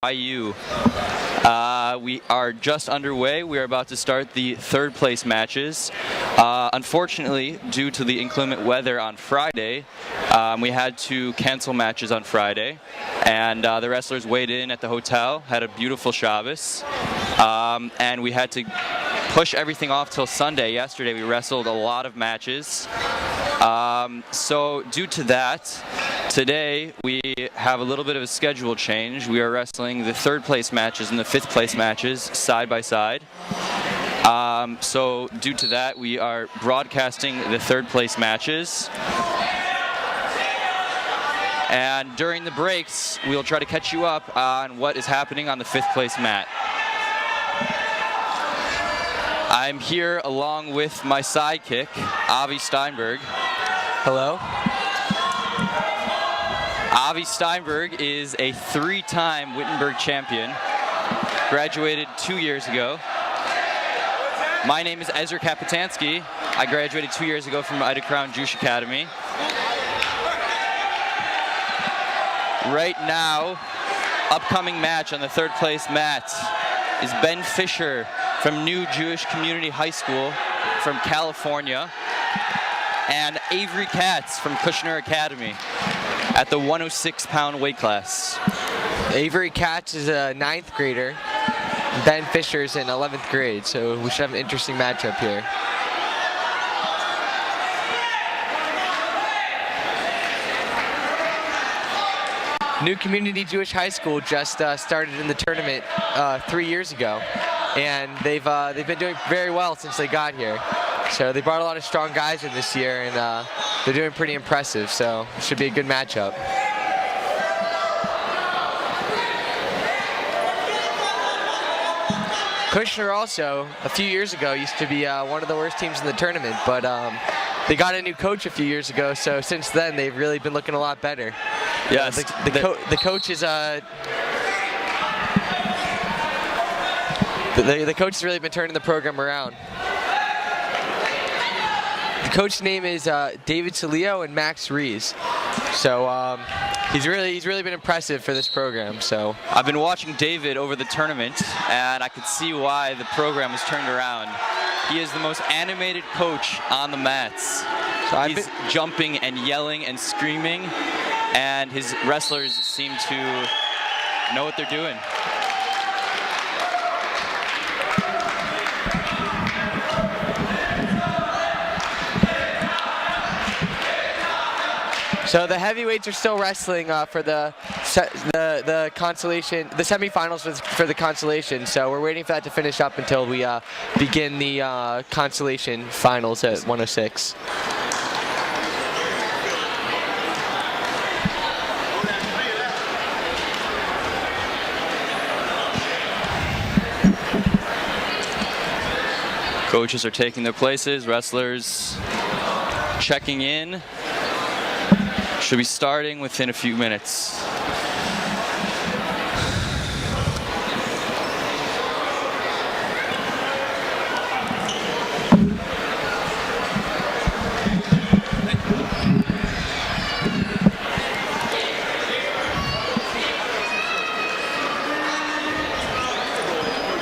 IU. We are just underway. We are about to start the third place matches. Unfortunately, due to the inclement weather on Friday, we had to cancel matches on Friday, and the wrestlers weighed in at the hotel, had a beautiful Shabbos, and we had to push everything off till Sunday. Yesterday we wrestled a lot of matches. So due to that, today we have a little bit of a schedule change. We are wrestling the third place matches and the fifth place matches side by side. So due to that, we are broadcasting the third place matches. And during the breaks, we'll try to catch you up on what is happening on the fifth place mat. I'm here along with my sidekick, Avi Steinberg. Hello. Avi Steinberg is a three-time Wittenberg champion, graduated 2 years ago. My name is Ezra Kapitansky. I graduated 2 years ago from Ida Crown Jewish Academy. Right now, upcoming match on the third place mat is Ben Fisher from New Jewish Community High School from California, and Avery Katz from Kushner Academy at the 106-pound weight class. Avery Katz is a 9th grader. Ben Fisher is in 11th grade, so we should have an interesting matchup here. New Community Jewish High School just started in the tournament 3 years ago, and they've been doing very well since they got here. So they brought a lot of strong guys in this year, and they're doing pretty impressive, so it should be a good matchup. Kushner also, a few years ago, used to be one of the worst teams in the tournament, but they got a new coach a few years ago, so since then they've really been looking a lot better. Yes. The coach is the coach has really been turning the program around. The coach's name is David Salio and Max Rees. So he's really been impressive for this program. So I've been watching David over the tournament, and I could see why the program was turned around. He is the most animated coach on the mats. So he's jumping and yelling and screaming, and his wrestlers seem to know what they're doing. So the heavyweights are still wrestling for the Consolation, the semifinals for the Consolation. So we're waiting for that to finish up until we begin the Consolation finals at 106. Coaches are taking their places, wrestlers checking in. Should be starting within a few minutes.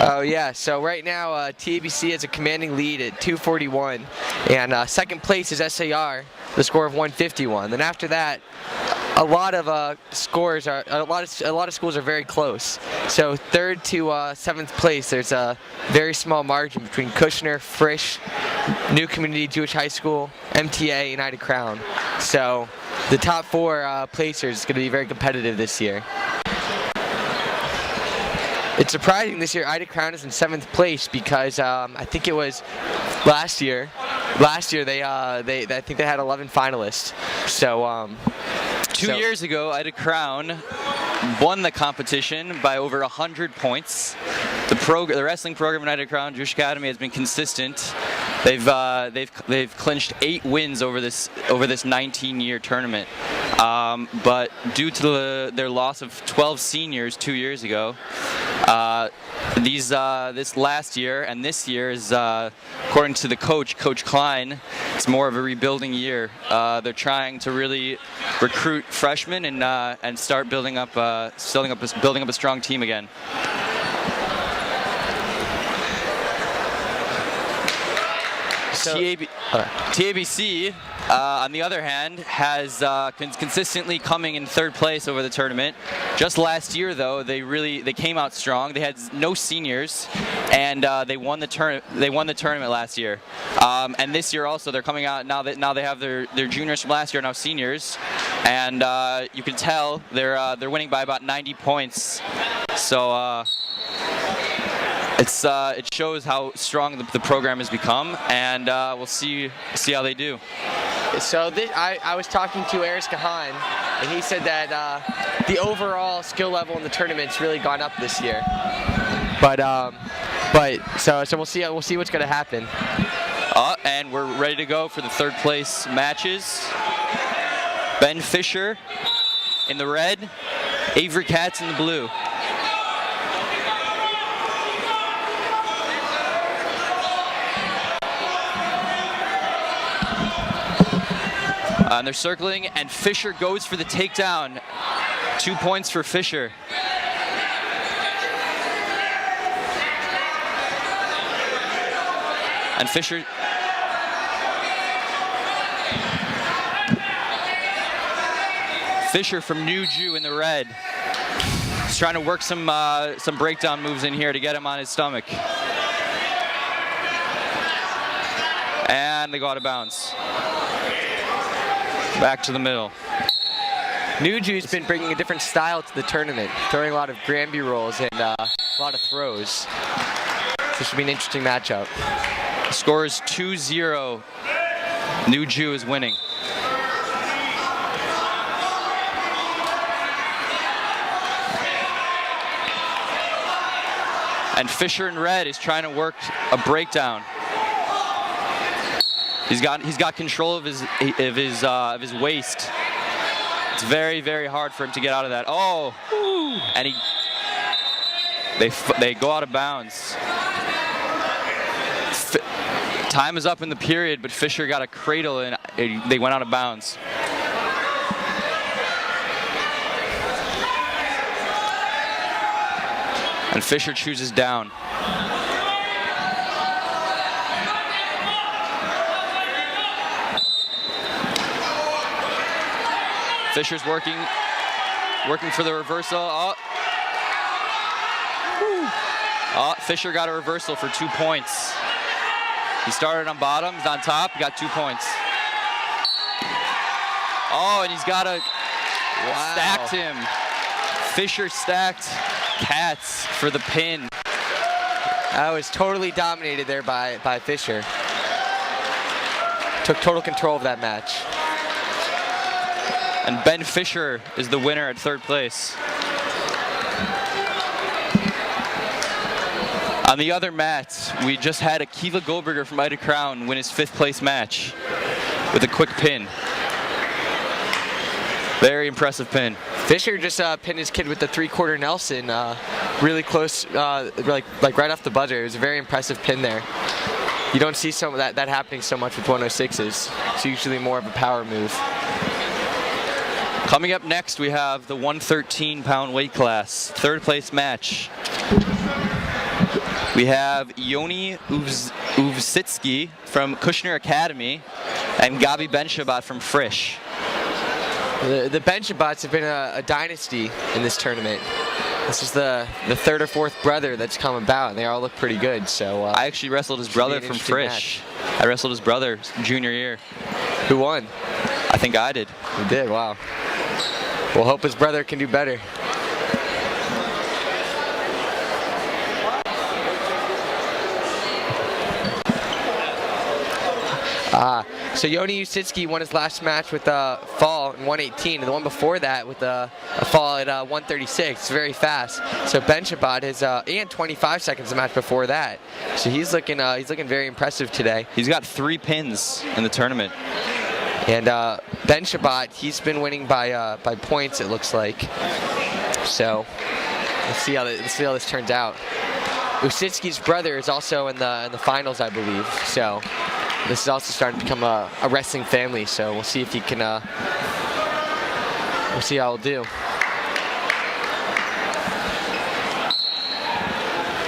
Oh yeah, so right now TABC has a commanding lead at 241, and second place is SAR, the score of 151. Then after that, a lot of schools are very close. So third to seventh place, there's a very small margin between Kushner, Frisch, New Community Jewish High School, MTA, and Ida Crown. So the top four placers is going to be very competitive this year. It's surprising this year Ida Crown is in 7th place because I think it was last year. Last year I think they had 11 finalists. So 2 years ago, Ida Crown won the competition by over 100 points. The wrestling program in Ida Crown Jewish Academy has been consistent They've clinched 8 wins over this 19-year tournament, but due to their loss of 12 seniors 2 years ago, this last year and this year is, according to the Coach Klein, it's more of a rebuilding year. They're trying to really recruit freshmen and start building up a strong team again. TABC, on the other hand, has consistently coming in 3rd place over the tournament. Just last year, though, they came out strong. They had no seniors, and they won the tournament last year. And this year also, they're coming out now they have their juniors from last year now seniors, and you can tell they're winning by about 90 points. So. It shows how strong the program has become, and we'll see how they do. So I was talking to Eris Kahan, and he said that the overall skill level in the tournament's really gone up this year. So we'll see what's going to happen. And we're ready to go for the 3rd place matches. Ben Fisher in the red, Avery Katz in the blue. And they're circling, and Fisher goes for the takedown. 2 points for Fisher. And Fisher from New Jew in the red. He's trying to work some breakdown moves in here to get him on his stomach. And they go out of bounds. Back to the middle. New Jew's been bringing a different style to the tournament, throwing a lot of Granby rolls and a lot of throws. This should be an interesting matchup. The score is 2-0. New Jew is winning. And Fisher in red is trying to work a breakdown. He's got control of his waist. It's very, very hard for him to get out of that. Oh, and they go out of bounds. Time is up in the period, but Fisher got a cradle and they went out of bounds. And Fisher chooses down. Fisher's working for the reversal. Fisher got a reversal for 2 points. He started on bottom, he's on top, got 2 points. And he's got stacked him. Fisher stacked Katz for the pin. I was totally dominated there by Fisher. Took total control of that match. And Ben Fisher is the winner at 3rd place. On the other mats, we just had Akiva Goldberger from Ida Crown win his 5th place match with a quick pin. Very impressive pin. Fisher just pinned his kid with the 3/4 Nelson, really close, like right off the buzzer. It was a very impressive pin there. You don't see some of that happening so much with 106s. It's usually more of a power move. Coming up next, we have the 113-pound weight class, 3rd place match. We have Yoni Uvsitsky from Kushner Academy and Gabi Benshabat from Frisch. The Benshabats have been a dynasty in this tournament. This is the 3rd or 4th brother that's come about, and they all look pretty good. So I actually wrestled his brother from Frisch. I wrestled his brother junior year. Who won? I think I did. You did? Wow. We'll hope his brother can do better. So Yoni Usitsky won his last match with a fall in 118, and the one before that with a fall at 136. It's very fast. So Ben Shabbat is and 25 seconds the match before that. So he's looking very impressive today. He's got 3 pins in the tournament. And Ben Shabbat, he's been winning by points, it looks like. So let's see how this turns out. Usitsky's brother is also in the finals, I believe. So this is also starting to become a wrestling family. So we'll see if he can. We'll see how he'll do.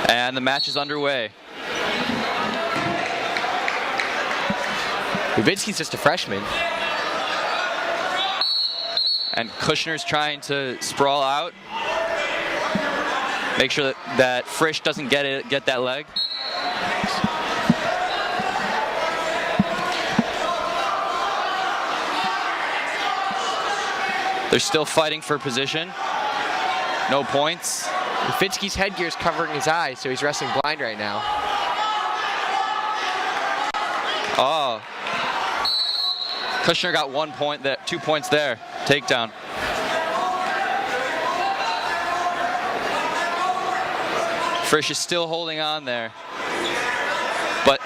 And the match is underway. Uvitsky's just a freshman. And Kushner's trying to sprawl out. Make sure that Frisch doesn't get that leg. They're still fighting for position. No points. Uvitsky's headgear is covering his eyes, so he's wrestling blind right now. Oh. Kushner got 1 point there, 2 points there. Takedown. Frisch is still holding on there. But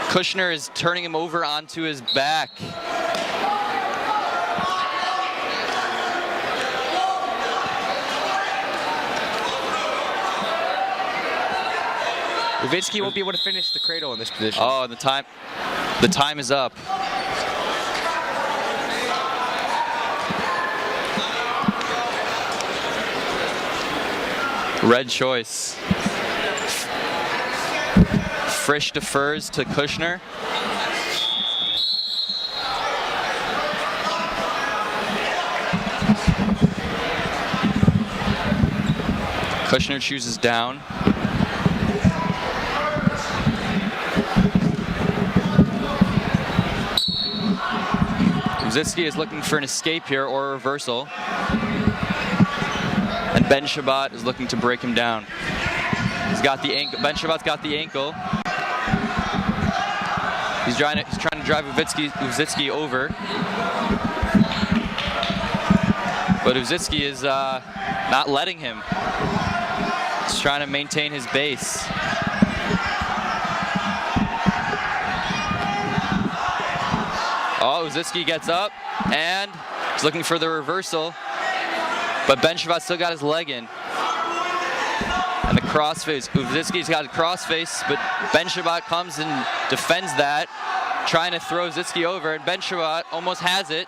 Kushner is turning him over onto his back. Uvitsky won't be able to finish the cradle in this position. Oh, the time is up. Red choice. Frisch defers to Kushner. Kushner chooses down. Usitsky is looking for an escape here or a reversal. And Ben Shabbat is looking to break him down. He's got the ankle. Ben Shabbat's got the ankle. He's trying to drive Usitsky over. But Usitsky is not letting him. He's trying to maintain his base. Oh, Usitsky gets up and he's looking for the reversal. But Ben Shabbat still got his leg in. And the crossface. Usitsky's got a crossface, but Ben Shabbat comes and defends that, trying to throw Usitsky over, and Ben Shabbat almost has it.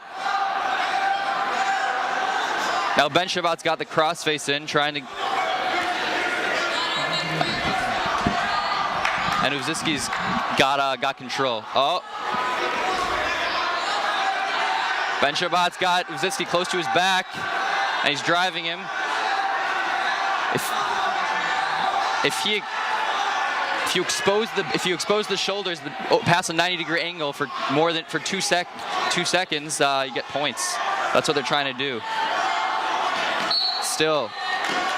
Now Ben Shabbat's got the crossface in, trying to... And Usitsky's got control. Oh. Ben Shabbat's got Usitsky close to his back, and he's driving him. If you expose the shoulders past a 90-degree angle for more than 2 seconds, you get points. That's what they're trying to do. Still,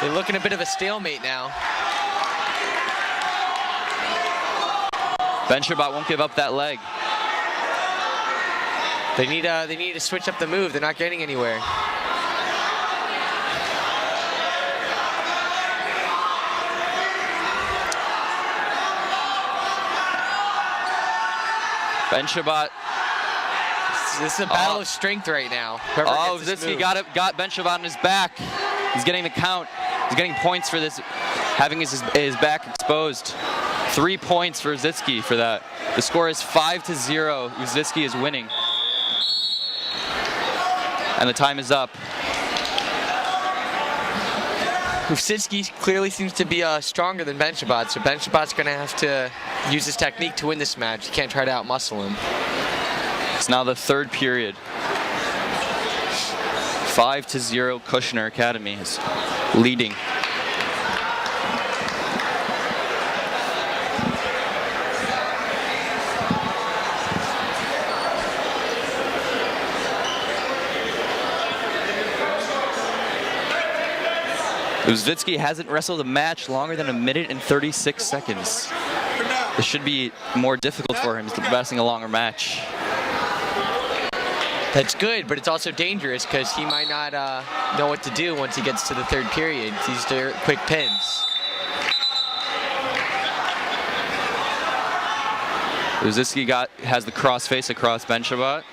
they're looking a bit of a stalemate now. Ben Shabbat won't give up that leg. They need to switch up the move. They're not getting anywhere. Ben Shabbat. This is a battle of strength right now. Oh, Usitsky got Ben Shabbat on his back. He's getting the count. He's getting points for this, having his back exposed. 3 points for Usitsky for that. The score is 5-0. Usitsky is winning. And the time is up. Usitsky clearly seems to be stronger than Ben Shabbat, so Ben Shabbat's going to have to use his technique to win this match. He can't try to outmuscle him. It's now the third period. 5-0 Kushner Academy is leading. Usitsky hasn't wrestled a match longer than 1 minute and 36 seconds. This should be more difficult for him. He's wrestling a longer match. That's good, but it's also dangerous because he might not know what to do once he gets to the third period. These are quick pins. Uzitsky has the cross face across Benchabot.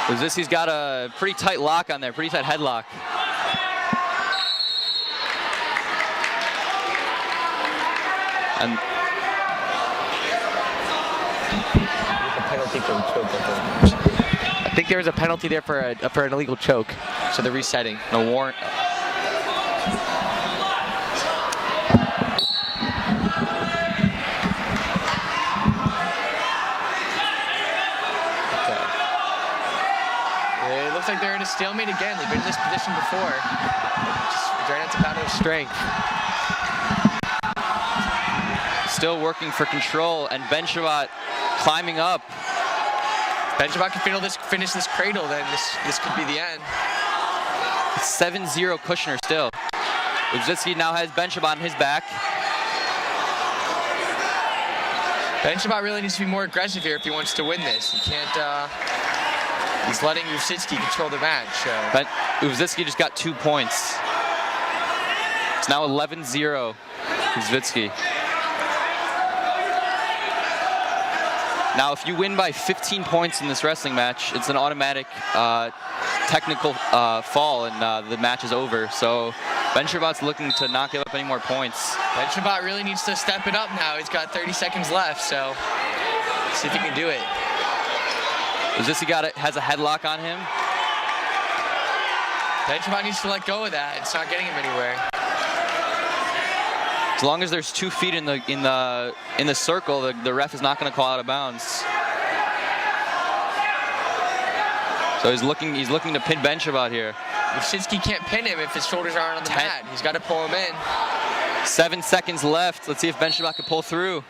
Uzitsky's got a pretty tight lock on there, pretty tight headlock. And I think there was a penalty there for an illegal choke. So they're resetting. No warrant. Okay. It looks like they're in a stalemate again. They've been in this position before. Just right at the battle of strength. Still working for control, and Benchabot climbing up. Benchabot can finish this cradle, then this could be the end. 7-0 Kushner still. Uzitsky now has Benchabot on his back. Benchabot really needs to be more aggressive here if he wants to win this. He can't, he's letting Uzitsky control the match. But Uzitsky just got 2 points. It's now 11-0 Uzitsky. Now, if you win by 15 points in this wrestling match, it's an automatic technical fall, and the match is over. So Benchabot's looking to not give up any more points. Benchabot really needs to step it up now. He's got 30 seconds left, so see if he can do it. Uzitsky has a headlock on him. Benchabot needs to let go of that. It's not getting him anywhere. As long as there's 2 feet in the circle, the ref is not going to call out of bounds. So he's looking to pin Benchabot here. Uzitsky can't pin him if his shoulders aren't on the mat. He's got to pull him in. 7 seconds left. Let's see if Benchabot can pull through.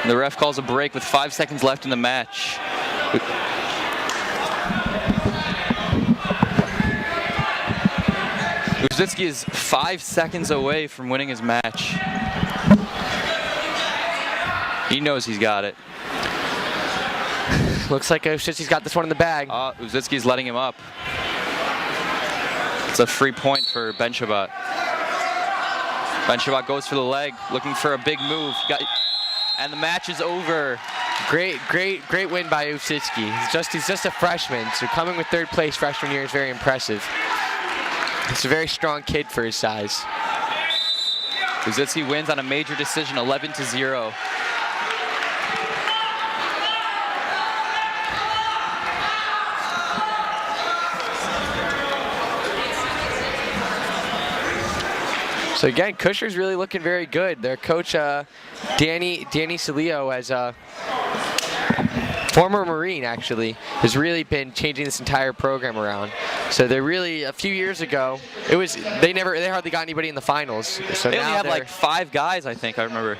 The ref calls a break with 5 seconds left in the match. Uzitsky is 5 seconds away from winning his match. He knows he's got it. Looks like Uzitsky's got this one in the bag. Uzitsky's letting him up. It's a free point for Benchabot. Benchabot goes for the leg, looking for a big move. And the match is over. Great win by Uzitsky. He's just a freshman, so coming with third place freshman year is very impressive. He's a very strong kid for his size. Uzitsky wins on a major decision, 11-0. So again, Kushner's really looking very good. Their coach, Danny Salio, as a former Marine, actually, has really been changing this entire program around. So they're really, a few years ago, they hardly got anybody in the finals. So they now only have like 5 guys, I think, I remember.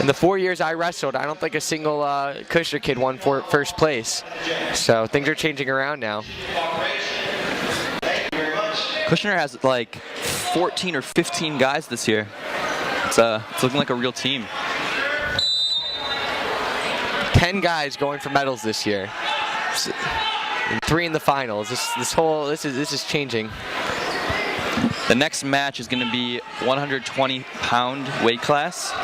In the 4 years I wrestled, I don't think a single Kushner kid won first place. So things are changing around now. Kushner has like 14 or 15 guys this year. It's looking like a real team. 10 guys going for medals this year. And 3 in the finals. This is changing. The next match is going to be 120-pound weight class,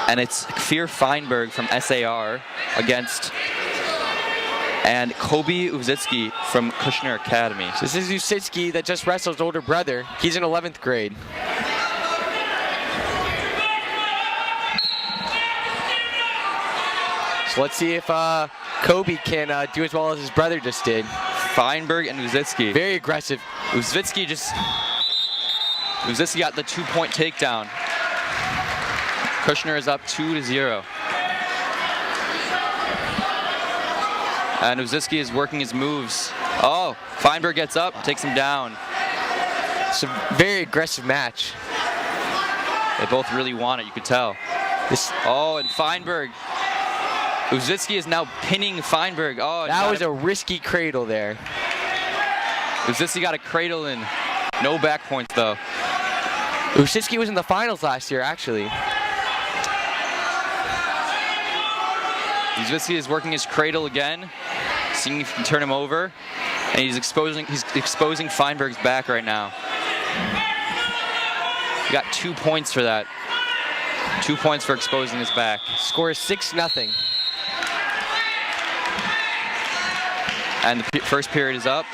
and it's Kfir Feinberg from SAR against Kobe Uzitsky from Kushner Academy. So this is Uzitsky that just wrestled his older brother. He's in 11th grade. So let's see if Kobe can do as well as his brother just did. Feinberg and Uzitsky. Very aggressive. Uzitsky got the 2-point takedown. Kushner is up 2-0. And Uzitsky is working his moves. Oh, Feinberg gets up, takes him down. It's a very aggressive match. They both really want it, you could tell. And Feinberg. Uzitsky is now pinning Feinberg. Oh, that was a risky cradle there. Uzitsky got a cradle in. No back points, though. Usitsky was in the finals last year, actually. Usitsky is working his cradle again, seeing if he can turn him over, and he's exposing Feinberg's back right now. He got 2 points for that. 2 points for exposing his back. Score is 6-0. And the first period is up.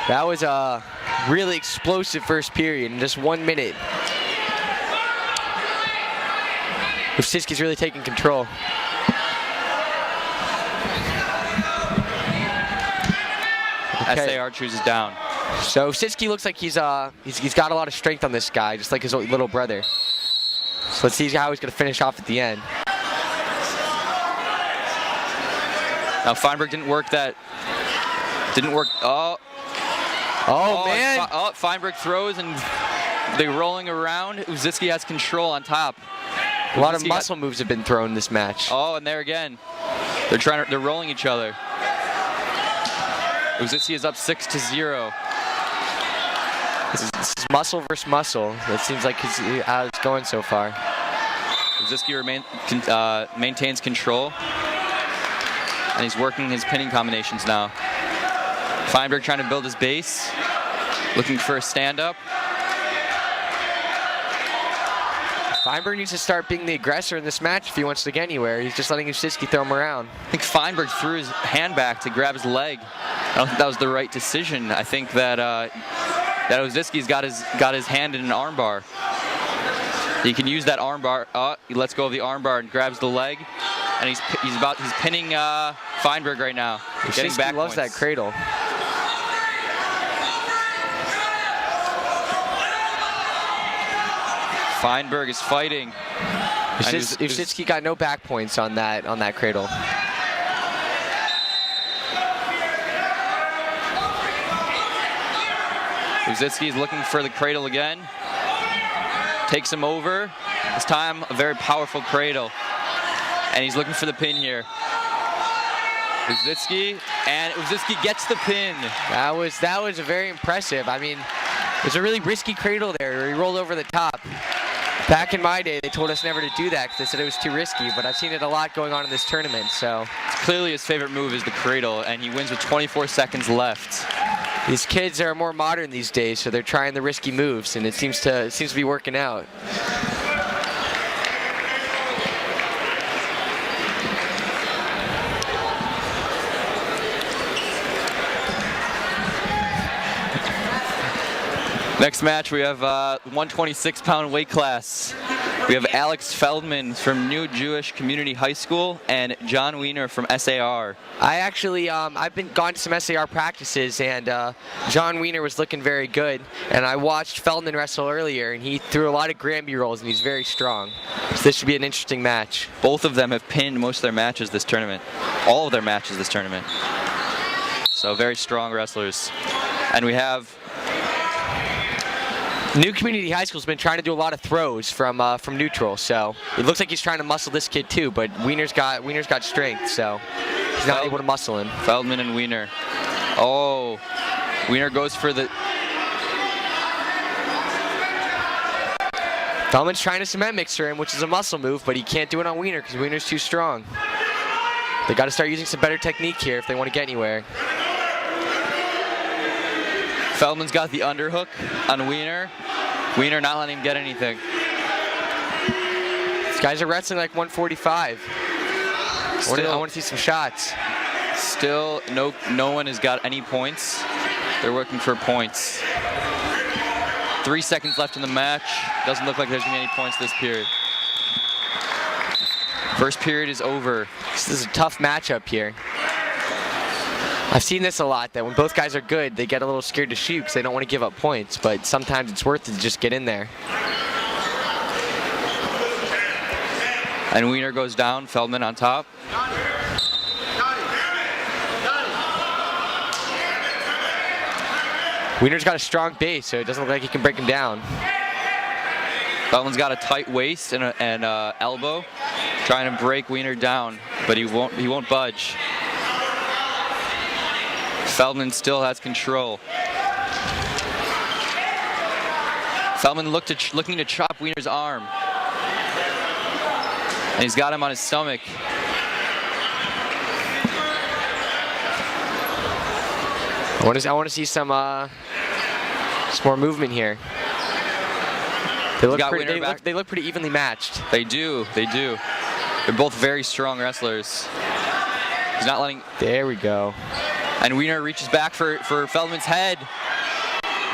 That was a really explosive first period in just 1 minute. Usitsky's really taking control. Okay. SAR chooses down. So Usitsky looks like he's got a lot of strength on this guy, just like his little brother. So let's see how he's going to finish off at the end. Now Feinberg didn't work that. Didn't work. Oh man! Feinberg throws and they're rolling around. Usitsky has control on top. A lot of muscle moves have been thrown in this match. Oh, and there again. They're rolling each other. Usitsky is up 6-0. This is muscle versus muscle. That seems like how it's going so far. Usitsky maintains control, and he's working his pinning combinations now. Feinberg trying to build his base, looking for a stand-up. Feinberg needs to start being the aggressor in this match if he wants to get anywhere. He's just letting Usitsky throw him around. I think Feinberg threw his hand back to grab his leg. I don't think that was the right decision. I think that Usitsky's got his hand in an armbar. He can use that armbar. He lets go of the armbar and grabs the leg, and he's pinning Feinberg right now. Getting back loves points. that cradle. Feinberg is fighting. Usitsky got no back points on that cradle. Usitsky is looking for the cradle again. Takes him over. This time, a very powerful cradle. And he's looking for the pin here. Usitsky gets the pin. That was very impressive. I mean, it was a really risky cradle there where he rolled over the top. Back in my day, they told us never to do that because they said it was too risky, but I've seen it a lot going on in this tournament, so. Clearly his favorite move is the cradle, and he wins with 24 seconds left. These kids are more modern these days, so they're trying the risky moves, and it seems to be working out. Next match, we have 126-pound weight class. We have Alex Feldman from New Jewish Community High School and John Wiener from SAR. I actually, I've gone to some SAR practices, and John Wiener was looking very good. And I watched Feldman wrestle earlier, and he threw a lot of Granby rolls, and he's very strong. So this should be an interesting match. Both of them have pinned most of their matches this tournament. All of their matches this tournament. So very strong wrestlers. And we have New Community High School's been trying to do a lot of throws from neutral, so it looks like he's trying to muscle this kid too. But Wiener's got strength, so he's not able to muscle him. Feldman and Wiener. Oh, Wiener goes for the. Feldman's trying to cement mixer him, which is a muscle move, but he can't do it on Wiener because Wiener's too strong. They got to start using some better technique here if they want to get anywhere. Feldman's got the underhook on Wiener. Wiener not letting him get anything. These guys are wrestling like 145. I want to see some shots. Still, no one has got any points. They're working for points. 3 seconds left in the match. Doesn't look like there's going to be any points this period. First period is over. This is a tough matchup here. I've seen this a lot, that when both guys are good, they get a little scared to shoot because they don't want to give up points, but sometimes it's worth it to just get in there. And Wiener goes down, Feldman on top. Wiener's got a strong base, so it doesn't look like he can break him down. Feldman's got a tight waist and elbow, trying to break Wiener down, but he won't budge. Feldman still has control. Feldman looking to chop Wiener's arm. And he's got him on his stomach. I want to see some more movement here. They look pretty evenly matched. They do. They're both very strong wrestlers. He's not letting. There we go. And Wiener reaches back for Feldman's head.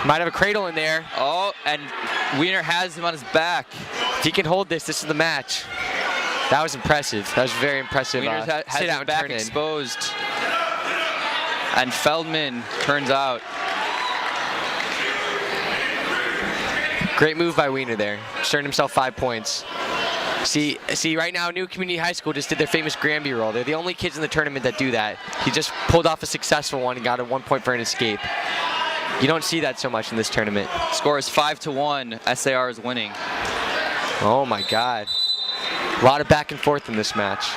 Might have a cradle in there. Oh, and Wiener has him on his back. If he can hold this is the match. That was impressive. That was very impressive. Wiener has his back exposed. And Feldman turns out. Great move by Wiener there. Just earned himself 5 points. See, right now, New Community High School just did their famous Granby roll. They're the only kids in the tournament that do that. He just pulled off a successful one and got a 1 point for an escape. You don't see that so much in this tournament. Score is 5-1. SAR is winning. Oh my God. A lot of back and forth in this match.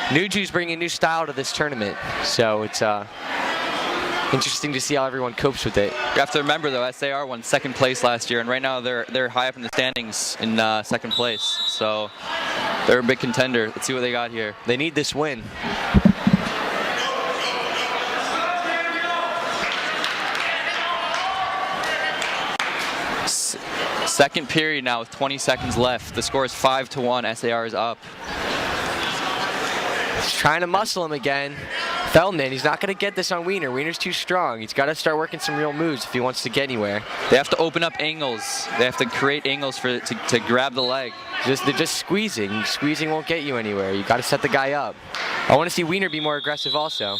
Nuju's bringing a new style to this tournament, so it's interesting to see how everyone copes with it. You have to remember though, SAR won second place last year, and right now they're high up in the standings in second place. So they're a big contender. Let's see what they got here. They need this win. Second period now with 20 seconds left. The score is 5-1. SAR is up. He's trying to muscle him again. Feldman, he's not going to get this on Wiener. Wiener's too strong. He's got to start working some real moves if he wants to get anywhere. They have to open up angles. They have to create angles to grab the leg. They're just squeezing. Squeezing won't get you anywhere. You got to set the guy up. I want to see Wiener be more aggressive also.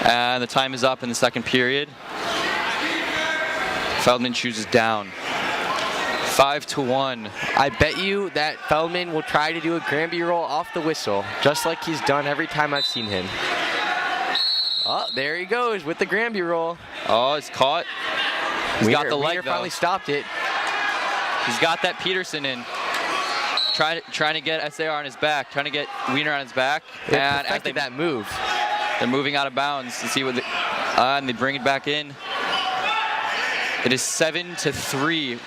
And the time is up in the second period. Feldman chooses down. 5-1. I bet you that Feldman will try to do a Granby roll off the whistle, just like he's done every time I've seen him. Oh, there he goes with the Granby roll. Oh, it's caught. He's got the leg, Wiener though. Finally stopped it. He's got that Peterson in. Trying to get SAR on his back, trying to get Wiener on his back. They perfected that move. They're moving out of bounds to see what and they bring it back in. It is 7-3.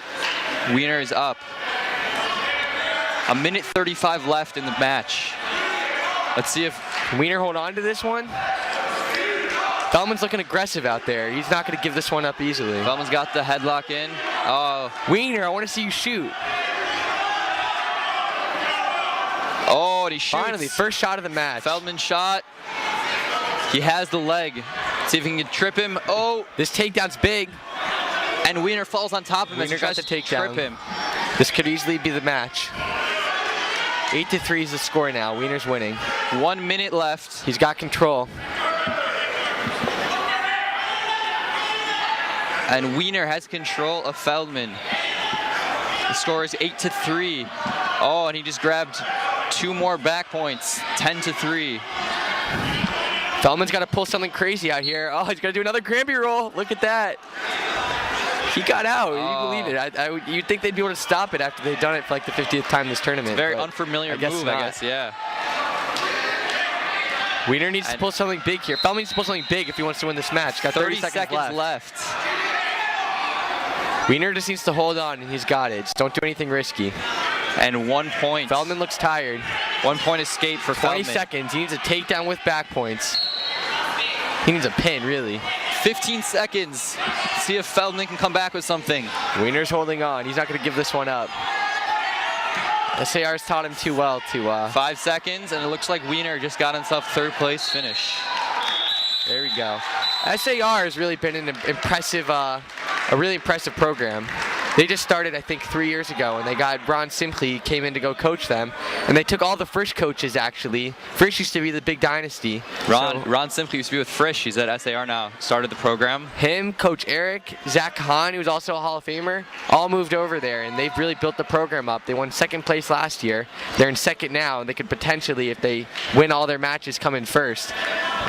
Wiener is up. 1:35 left in the match. Let's see if can Wiener hold on to this one. Feldman's looking aggressive out there. He's not going to give this one up easily. Feldman's got the headlock in. Oh, Wiener, I want to see you shoot. Oh, and he shoots. Finally, first shot of the match. Feldman shot. He has the leg. See if he can trip him. Oh, this takedown's big. And Wiener falls on top of him as he tries to trip him. This could easily be the match. 8-3 is the score now. Wiener's winning. 1 minute left. He's got control. And Wiener has control of Feldman. The score is 8-3. Oh, and he just grabbed 2 more back points. 10-3. Feldman's got to pull something crazy out here. Oh, he's going to do another Granby roll. Look at that. He got out. Oh. You believe it? You'd think they'd be able to stop it after they'd done it for like the 50th time this tournament. It's a very unfamiliar move, I guess, yeah. Wiener needs to pull something big here. Feldman needs to pull something big if he wants to win this match. Got 30 seconds left. Wiener just needs to hold on, and he's got it. Just don't do anything risky. And 1 point. Feldman looks tired. 1 point escape for 20 Feldman. seconds. He needs a takedown with back points. He needs a pin, really. 15 seconds. See if Feldman can come back with something. Wiener's holding on. He's not going to give this one up. SAR's taught him too well to... 5 seconds, and it looks like Wiener just got himself third place finish. There we go. SAR has really been an impressive, a really impressive program. They just started, I think, 3 years ago, and they got Ron Simpley came in to go coach them, and they took all the Frisch coaches, actually. Frisch used to be the big dynasty. Ron Simpley used to be with Frisch. He's at SAR now. Started the program. Him, Coach Eric, Zach Hahn, who's also a Hall of Famer, all moved over there, and they've really built the program up. They won second place last year. They're in second now, and they could potentially, if they win all their matches, come in first.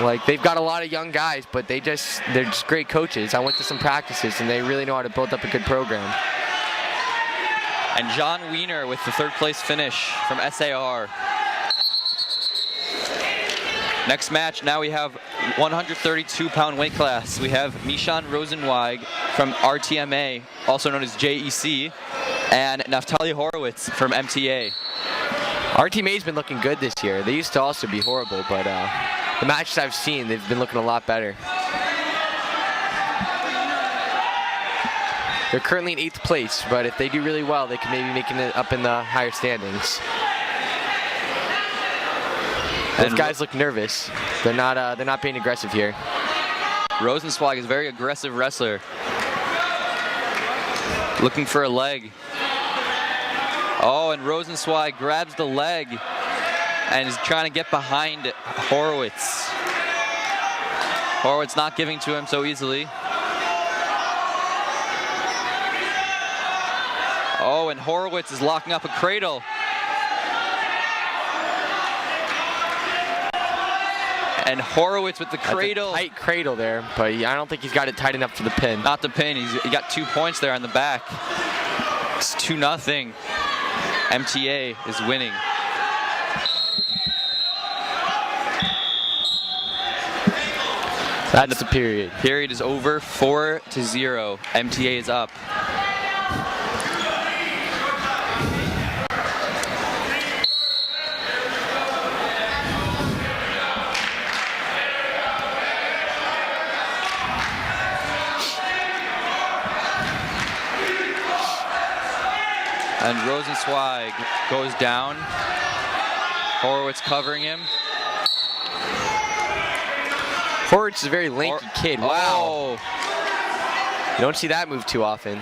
Like, they've got a lot of young guys, but they're just great coaches. I went to some practices, and they really know how to build up a good program. And John Wiener with the third place finish from SAR. Next match, now we have 132-pound weight class. We have Mishan Rosenweig from RTMA, also known as JEC, and Naftali Horowitz from MTA. RTMA's been looking good this year. They used to also be horrible, but the matches I've seen, they've been looking a lot better. They're currently in 8th place, but if they do really well, they can maybe make it up in the higher standings. Those guys look nervous. They're not being aggressive here. Rosenzweig is a very aggressive wrestler. Looking for a leg. Oh, and Rosenzweig grabs the leg and is trying to get behind Horowitz. Horowitz not giving to him so easily. Oh, and Horowitz is locking up a cradle. And Horowitz with the cradle. That's a tight cradle there, but I don't think he's got it tight enough for the pin. Not the pin. He got 2 points there on the back. It's 2-0. MTA is winning. That's the period. Period is over, 4-0. MTA is up. And Rosenzweig goes down. Horowitz covering him. Horowitz is a very lanky kid. Wow. Oh. You don't see that move too often.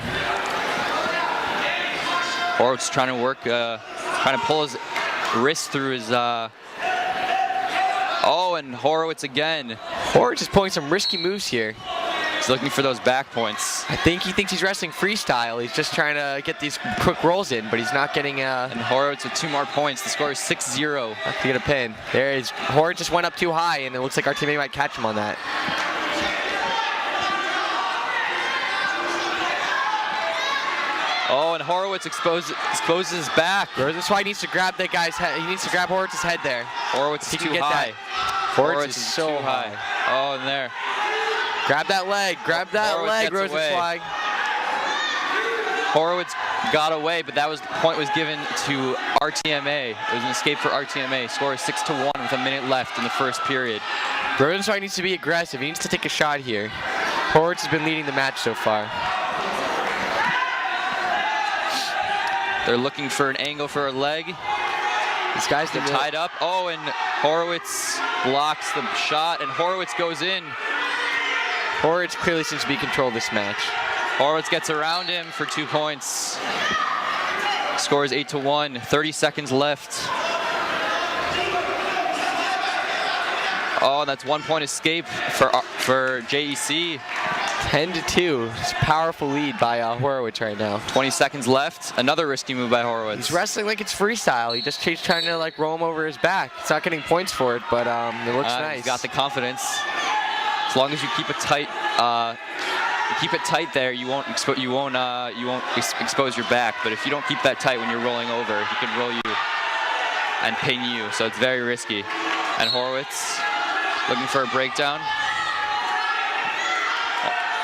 Horowitz trying to work, trying to pull his wrist through his. Oh, and Horowitz again. Horowitz is pulling some risky moves here. He's looking for those back points. I think he thinks he's wrestling freestyle. He's just trying to get these quick rolls in, but he's not getting And Horowitz with 2 more points. The score is 6-0. Not to get a pin. There is. Horowitz just went up too high, and it looks like our teammate might catch him on that. Oh, and Horowitz exposes his back. That's why he needs to grab that guy's head. He needs to grab Horowitz's head there. Horowitz is too high. Horowitz is so high. Oh, and there. Grab that leg. Grab that leg, Rosenzweig. Horowitz got away, but the point was given to RTMA. It was an escape for RTMA. Score is 6-1 with a minute left in the first period. Rosenzweig needs to be aggressive. He needs to take a shot here. Horowitz has been leading the match so far. They're looking for an angle for a leg. These guys are tied up. Oh, and Horowitz blocks the shot, and Horowitz goes in. Horowitz clearly seems to be controlling this match. Horowitz gets around him for 2 points. Score is 8-1. 30 seconds left. Oh, that's 1 point escape for JEC. 10-2. It's a powerful lead by Horowitz right now. 20 seconds left. Another risky move by Horowitz. He's wrestling like it's freestyle. He's trying to like roll him over his back. He's not getting points for it, but it looks nice. He's got the confidence. As long as you keep it tight, there, you won't expose your back. But if you don't keep that tight when you're rolling over, he can roll you and pin you. So it's very risky. And Horowitz looking for a breakdown.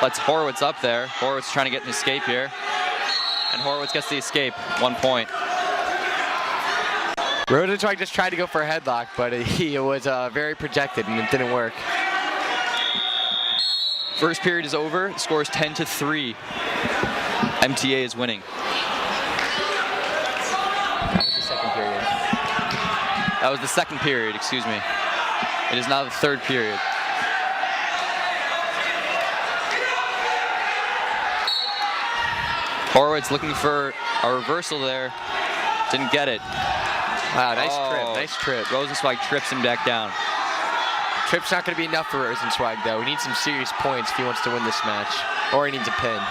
Lets Horowitz up there. Horowitz trying to get an escape here. And Horowitz gets the escape. 1 point. Rosenzweig just tried to go for a headlock, but he was very projected and it didn't work. First period is over. The score is 10-3. MTA is winning. That was the second period. That was the second period, excuse me. It is now the third period. Horowitz looking for a reversal there. Didn't get it. Wow, nice trip. Rosenzweig trips him back down. Trip's not going to be enough for Rosenzweig, though. He needs some serious points if he wants to win this match. Or he needs a pin.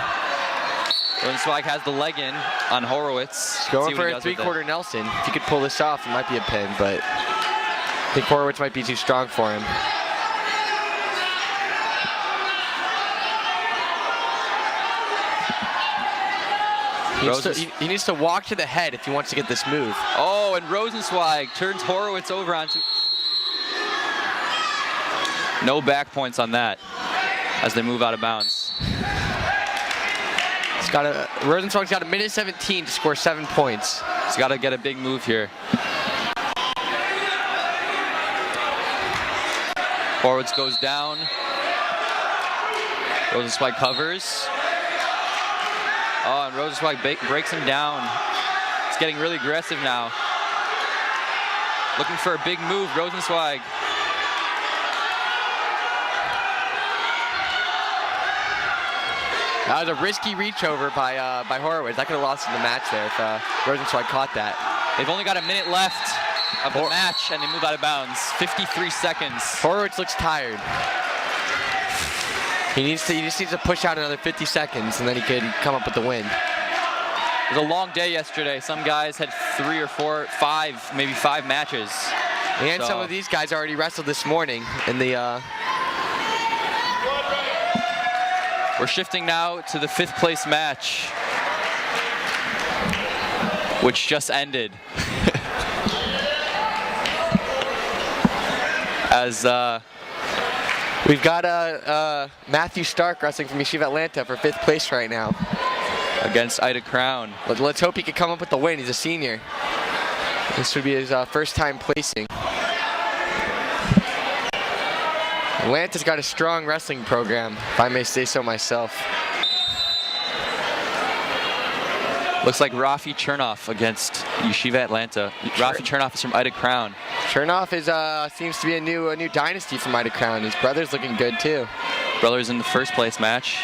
Rosenzweig has the leg in on Horowitz. He's going for a 3-quarter Nelson. If he could pull this off, it might be a pin, but I think Horowitz might be too strong for him. He needs to walk to the head if he wants to get this move. Oh, and Rosenzweig turns Horowitz over onto... No back points on that as they move out of bounds. Rosenzweig's got a minute 17 to score 7 points. He's got to get a big move here. Horowitz goes down. Rosenzweig covers. Oh, and Rosenzweig breaks him down. It's getting really aggressive now. Looking for a big move, Rosenzweig. That was a risky reach over by Horowitz. That could have lost in the match there if Rosenzweig caught that. They've only got a minute left of the match, and they move out of bounds. 53 seconds. Horowitz looks tired. He just needs to push out another 50 seconds, and then he could come up with the win. It was a long day yesterday. Some guys had 3 or 4, 5, maybe 5 matches. And some of these guys already wrestled this morning in the... We're shifting now to the 5th place match, which just ended. As we've got Matthew Stark wrestling from Yeshiva Atlanta for 5th place right now. Against Ida Crown. Let's hope he can come up with the win. He's a senior. This would be his first time placing. Atlanta's got a strong wrestling program, if I may say so myself. Looks like Rafi Chernoff against Yeshiva Atlanta. Rafi Chernoff is from Ida Crown. Chernoff seems to be a new dynasty from Ida Crown. His brother's looking good too. Brother's in the 1st place match.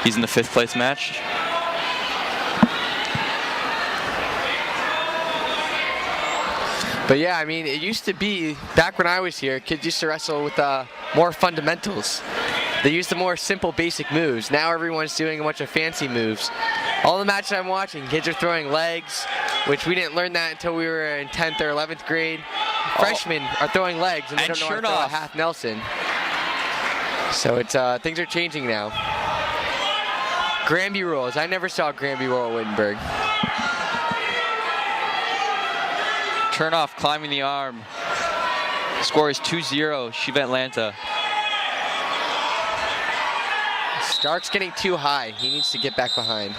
He's in the 5th place match. But yeah, I mean, it used to be, back when I was here, kids used to wrestle with more fundamentals. They used the more simple, basic moves. Now everyone's doing a bunch of fancy moves. All the matches I'm watching, kids are throwing legs, which we didn't learn that until we were in 10th or 11th grade. Freshmen are throwing legs, and they don't know how to throw a half Nelson. So it's things are changing now. Granby rules. I never saw Granby roll at Wittenberg. Chernoff climbing the arm. Score is 2-0, Yeshiva Atlanta. Stark's getting too high. He needs to get back behind.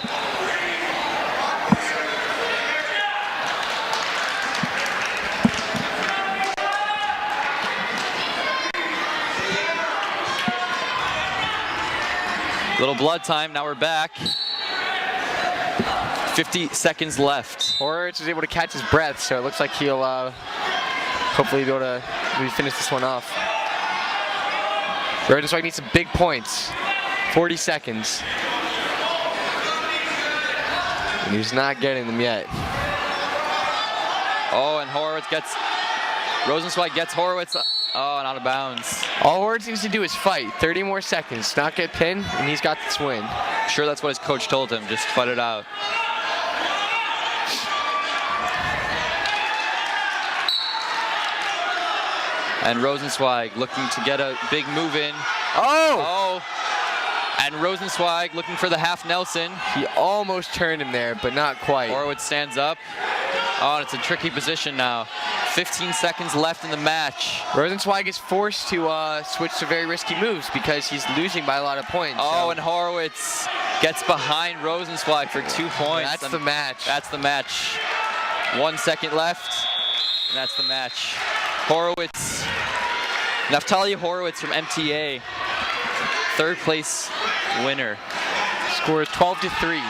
Little blood time, now we're back. 50 seconds left. Horowitz was able to catch his breath, so it looks like he'll hopefully be able to maybe finish this one off. Rosenzweig needs some big points. 40 seconds. And he's not getting them yet. Oh, and Rosenzweig gets Horowitz. Oh, and out of bounds. All Horowitz needs to do is fight. 30 more seconds, not get pinned, and he's got this win. I'm sure that's what his coach told him, just fight it out. And Rosenzweig looking to get a big move in. Oh! And Rosenzweig looking for the half Nelson. He almost turned him there, but not quite. Horowitz stands up. Oh, and it's a tricky position now. 15 seconds left in the match. Rosenzweig is forced to switch to very risky moves because he's losing by a lot of points. Oh, and Horowitz gets behind Rosenzweig for 2 points. That's the match. That's the match. 1 second left, and that's the match. Horowitz, Naftali Horowitz from MTA, 3rd place winner. Score is 12-3.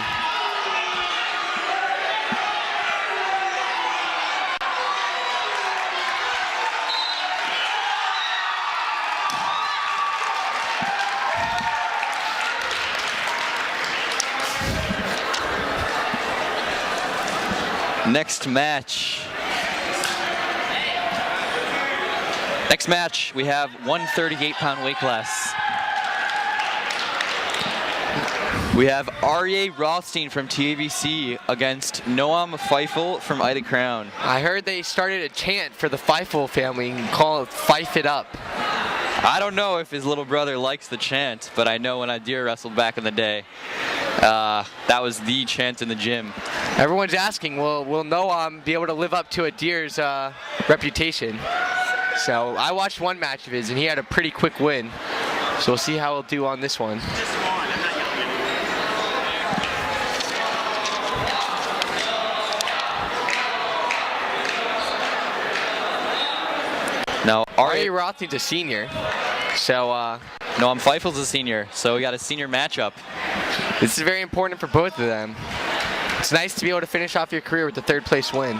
Next match. Next match, we have 138-pound weight class. We have Aryeh Rothstein from TABC against Noam Feifel from Ida Crown. I heard they started a chant for the Feifel family and call it Fife It Up. I don't know if his little brother likes the chant, but I know when I deer wrestled back in the day, that was the chant in the gym. Everyone's asking, will Noam be able to live up to a deer's reputation? So I watched one match of his, and he had a pretty quick win. So we'll see how he'll do on this one. Now, Ari Rothling's a senior, so Noam Feifel's a senior, so we got a senior matchup. this is very important for both of them. It's nice to be able to finish off your career with the third place win.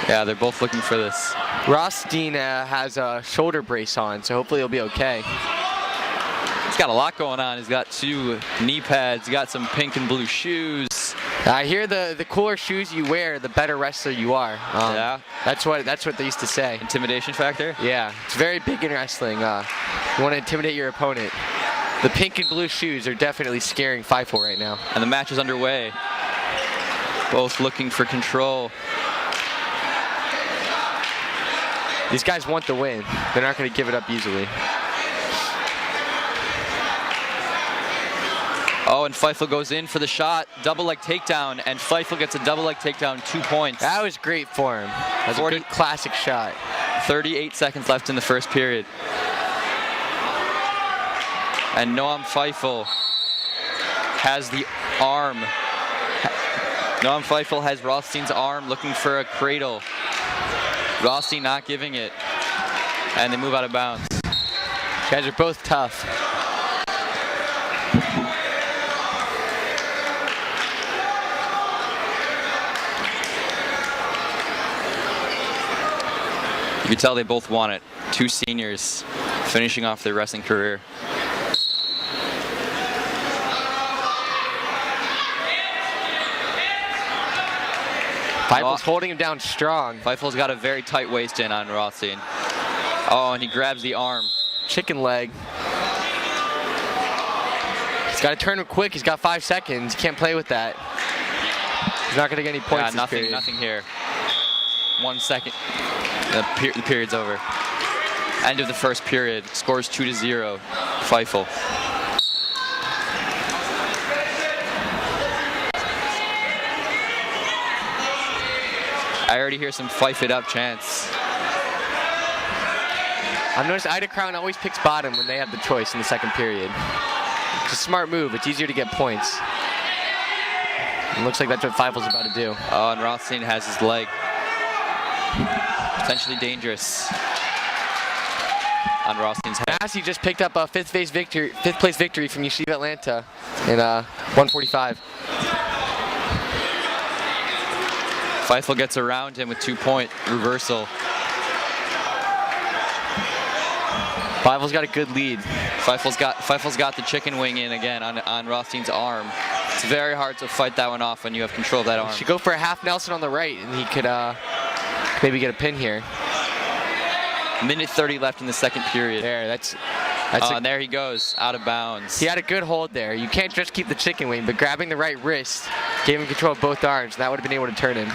Yeah, they're both looking for this. Rothstein has a shoulder brace on, so hopefully he'll be okay. He's got a lot going on. He's got 2 knee pads. He's got some pink and blue shoes. I hear the cooler shoes you wear, the better wrestler you are. Yeah. That's what they used to say. Intimidation factor? Yeah, it's very big in wrestling. You want to intimidate your opponent. The pink and blue shoes are definitely scaring Feifel right now. And the match is underway. Both looking for control. These guys want the win. They're not going to give it up easily. Oh, and Feifel goes in for the shot. Double leg takedown, and Feifel gets a double leg takedown, 2 points. That was great for him. That's a good classic shot. 38 seconds left in the first period. And Noam Feifel has the arm. Noam Feifel has Rothstein's arm looking for a cradle. Rothstein not giving it. And they move out of bounds. You guys are both tough. You can tell they both want it. 2 seniors finishing off their wrestling career. Feifel's holding him down strong. Feifel's got a very tight waist in on Rothstein. Oh, and he grabs the arm. Chicken leg. He's got to turn him quick. He's got 5 seconds. Can't play with that. He's not going to get any points this period. Nothing here. 1 second. The period's over. End of the first period. Scores 2-0. Feifel. I already hear some fife it up chants. I've noticed Ida Crown always picks bottom when they have the choice in the second period. It's a smart move. It's easier to get points. It looks like that's what Feifel's about to do. Oh, and Rothstein has his leg. Potentially dangerous on Rothstein's head. Massey just picked up a fifth place victory from Yeshiva Atlanta in 145. Feifel gets around him with 2-point reversal. Feifel's got a good lead. Feifel's got the chicken wing in again on Rothstein's arm. It's very hard to fight that one off when you have control of that arm. He should go for a half Nelson on the right, and he could maybe get a pin here. Minute 30 left in the second period. And there he goes, out of bounds. He had a good hold there. You can't just keep the chicken wing, but grabbing the right wrist gave him control of both arms, and that would have been able to turn him.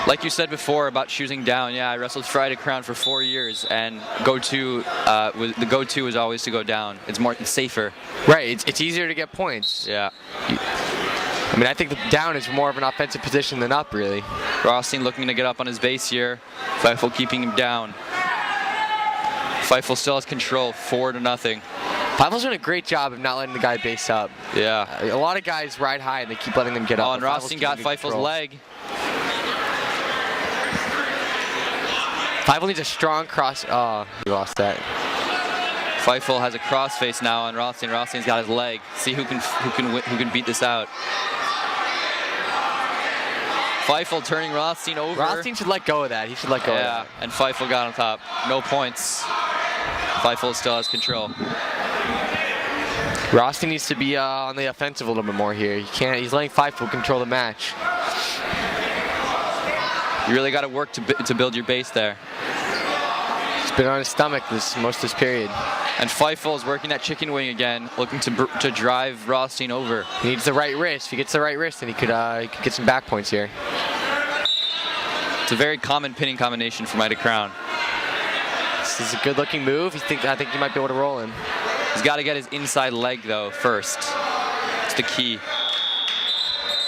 Like you said before about choosing down, yeah, I wrestled Friday Crown for 4 years, and the go-to was always to go down. It's safer. Right, it's easier to get points. Yeah. I mean, I think the down is more of an offensive position than up, really. Rothstein looking to get up on his base here. Feifel keeping him down. Feifel still has control, 4-0. Feifel's doing a great job of not letting the guy base up. Yeah. A lot of guys ride high and they keep letting them get up. Oh, and Rothstein got Feifel's leg. Feifel needs a strong cross. Oh, he lost that. Feifel has a crossface now on Rothstein. Rothstein's got his leg. See who can beat this out. Feifel turning Rothstein over. Rothstein should let go of that. He should let go of that. And Feifel got on top. No points. Feifel still has control. Rothstein needs to be on the offensive a little bit more here. He's letting Feifel control the match. You really got to work to build your base there. He's been on his stomach most of this period. And Feifel is working that chicken wing again, looking to drive Rothstein over. He needs the right wrist. If he gets the right wrist, then he could get some back points here. It's a very common pinning combination for Ida Crown. This is a good-looking move. I think he might be able to roll him. He's got to get his inside leg, though, first. It's the key.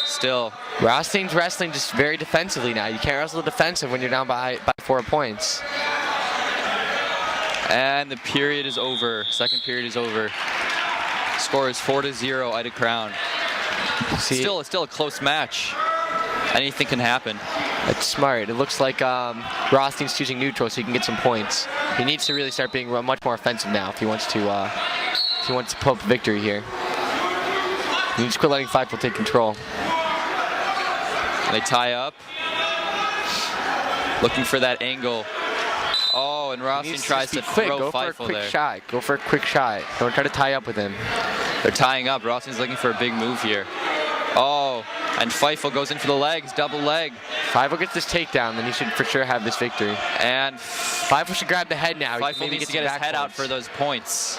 Still, Rostein's wrestling just very defensively now. You can't wrestle defensive when you're down by 4 points. And the period is over. Second period is over. Score is 4-0, Ida Crown. Still a close match. Anything can happen. That's smart. It looks like Rostein's choosing neutral so he can get some points. He needs to really start being much more offensive now if he wants to pull up a victory here. He needs to quit letting Feifel take control. They tie up. Looking for that angle. Oh, and Rostein tries to throw Feifel there. Go for a quick shot. Don't try to tie up with him. They're tying up. Rostein's looking for a big move here. Oh, and Feifel goes in for the legs, double leg. Feifel gets this takedown, then he should for sure have this victory. And Feifel should grab the head now. Feifel needs to get his head out for those points.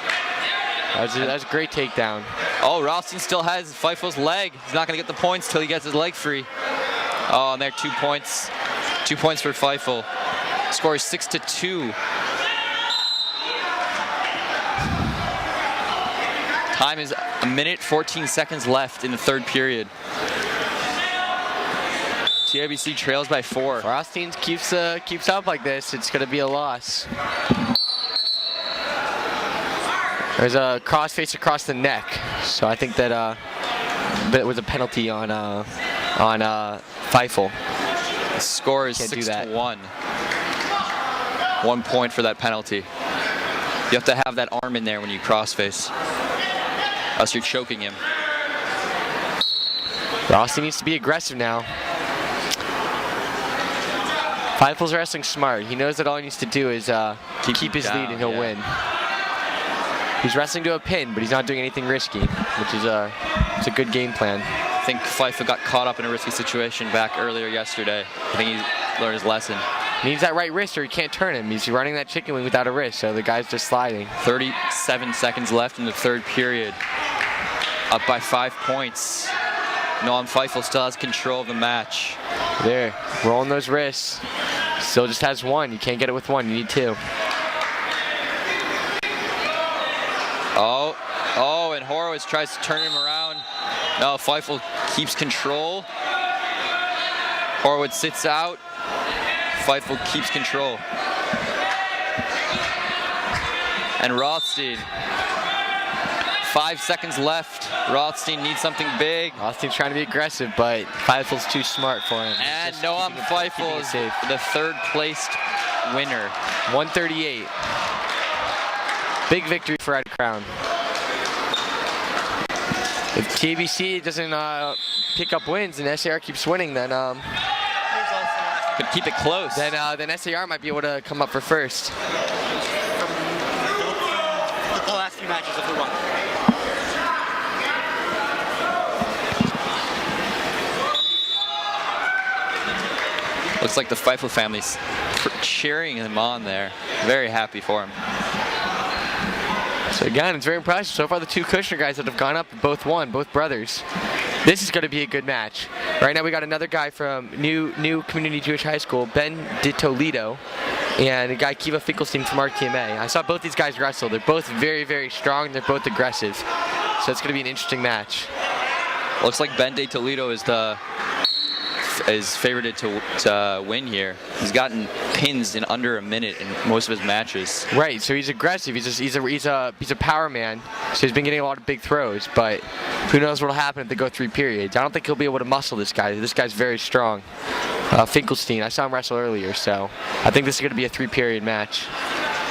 That was a great takedown. Oh, Rostein still has Feifel's leg. He's not going to get the points till he gets his leg free. Oh, and there, 2 points. 2 points for Feifel. Score is 6-2. Time is 1 minute 14 seconds left in the third period. TIBC trails by 4. If Rostein keeps up like this, it's going to be a loss. There's a crossface across the neck, so I think that it was a penalty on Feifel. The score is 6-1. 1 point for that penalty. You have to have that arm in there when you crossface, else you're choking him. Rostein needs to be aggressive now. Feifel's wrestling smart. He knows that all he needs to do is keep his lead and he'll win. He's wrestling to a pin, but he's not doing anything risky, which is it's a good game plan. I think Feifel got caught up in a risky situation back earlier yesterday. I think he learned his lesson. He needs that right wrist or he can't turn him. He's running that chicken wing without a wrist, so the guy's just sliding. 37 seconds left in the third period. Up by 5 points. Noam Feifel still has control of the match. There, rolling those wrists. Still just has 1. You can't get it with 1. You need 2. Oh, and Horowitz tries to turn him around. No, Feifel keeps control. Horowitz sits out. Feifel keeps control. And Rothstein. 5 seconds left. Rothstein needs something big. Rothstein's trying to be aggressive, but Feifel's too smart for him. And Noam Feifel is the third placed winner. 138. Big victory for Ida Crown. If TBC doesn't pick up wins and SAR keeps winning, then could keep it close. Then SAR might be able to come up for first. The last few matches of the run. Looks like the Feifel family's cheering him on there. Very happy for him. So again, it's very impressive. So far, the 2 Kushner guys that have gone up both won, both brothers. This is going to be a good match. Right now, we got another guy from New Community Jewish High School, Ben De Toledo, and a guy Kiva Finkelstein from RTMA. I saw both these guys wrestle. They're both very, very strong. They're both aggressive. So it's going to be an interesting match. Looks like Ben De Toledo is favorited to win here. He's gotten pins in under a minute in most of his matches. Right, so he's aggressive. He's a power man. So he's been getting a lot of big throws, but who knows what'll happen if they go 3 periods. I don't think he'll be able to muscle this guy. This guy's very strong. Finkelstein, I saw him wrestle earlier, so I think this is going to be a 3-period match.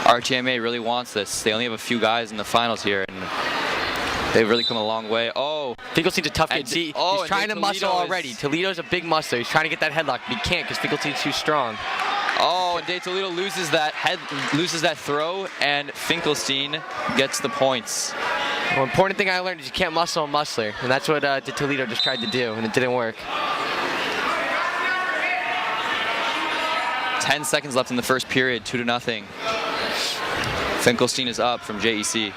RTMA really wants this. They only have a few guys in the finals here, and they've really come a long way. Oh, Finkelstein's a tough kid. He's trying to muscle already. Toledo's a big muscler. He's trying to get that headlock, but he can't because Finkelstein's too strong. Oh, and De Toledo loses that throw, and Finkelstein gets the points. Well, important thing I learned is you can't muscle a muscler, and that's what De Toledo just tried to do, and it didn't work. 10 seconds left in the first period, 2-0. Finkelstein is up from JEC.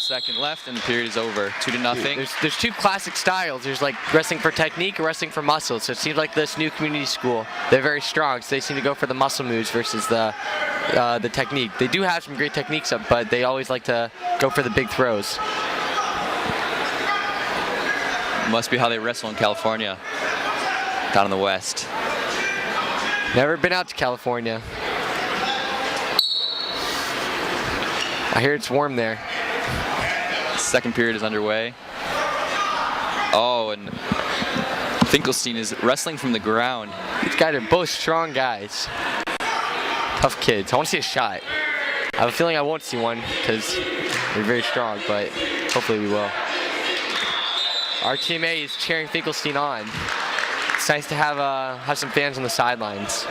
second left, and the period is over. 2-0. There's two classic styles. There's like wrestling for technique or wrestling for muscle. So it seems like this new community school, they're very strong, so they seem to go for the muscle moves versus the technique. They do have some great techniques up, but they always like to go for the big throws. Must be how they wrestle in California, down in the West. Never been out to California. I hear it's warm there. Second period is underway. Oh, and Finkelstein is wrestling from the ground. These guys are both strong guys. Tough kids. I want to see a shot. I have a feeling I won't see one because they're very strong, but hopefully we will. Our team A is cheering Finkelstein on. It's nice to have some fans on the sidelines.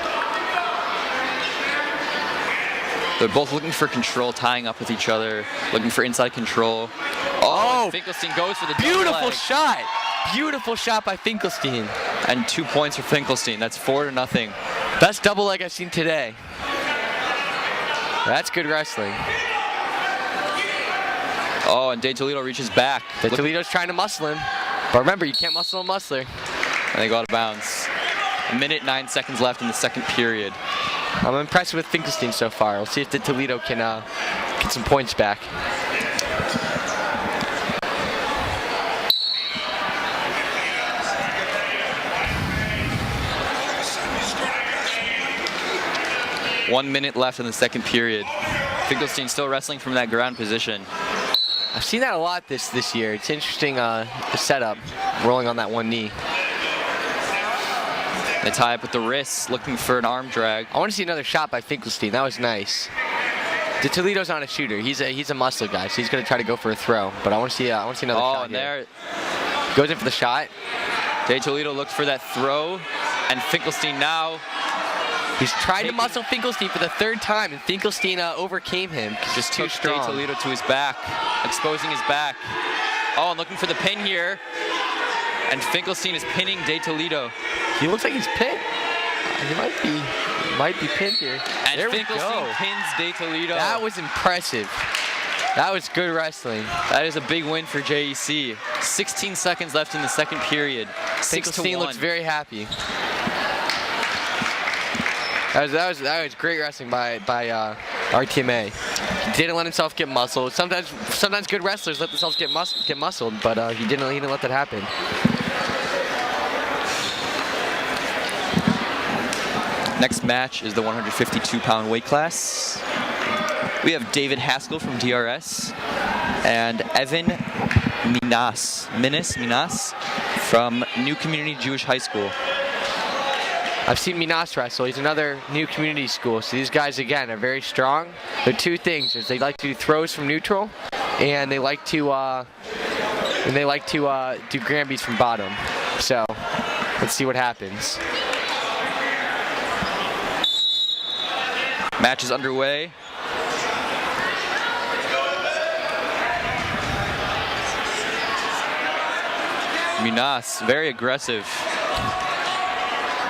They're both looking for control, tying up with each other, looking for inside control. Oh, Finkelstein goes for the beautiful shot. Beautiful shot by Finkelstein. And 2 points for Finkelstein. That's 4-0. Best double leg I've seen today. That's good wrestling. Oh, and De Toledo reaches back. De Toledo's trying to muscle him. But remember, you can't muscle a muscler. And they go out of bounds. 1 minute, 9 seconds left in the second period. I'm impressed with Finkelstein so far. We'll see if De Toledo can get some points back. One minute left in the second period. Finkelstein still wrestling from that ground position. I've seen that a lot this year. It's interesting, the setup, rolling on that one knee. They tie up with the wrists, looking for an arm drag. I want to see another shot by Finkelstein. That was nice. De Toledo's not a shooter. He's a muscle guy, so he's going to try to go for a throw. But I want to see another shot. Oh, and there goes in for the shot. De Toledo looked for that throw, and Finkelstein now. He's trying to muscle Finkelstein for the third time, and Finkelstein overcame him. Just too strong. De Toledo to his back, exposing his back. Oh, and looking for the pin here. And Finkelstein is pinning De Toledo. He looks like he's pinned. He might be pinned here. And there Finkelstein pins De Toledo. That was impressive. That was good wrestling. That is a big win for JEC. 16 seconds left in the second period. Finkelstein looks very happy. That was great wrestling by RTMA. He didn't let himself get muscled. Sometimes good wrestlers let themselves get muscled, but he didn't let that happen. Next match is the 152-pound weight class. We have David Haskell from DRS and Evan Minas from New Community Jewish High School. I've seen Minas wrestle. He's another new community school. So these guys, again, are very strong. There are two things: is they like to do throws from neutral, and they like to do Granbys from bottom. So let's see what happens. Match is underway. Minas, very aggressive.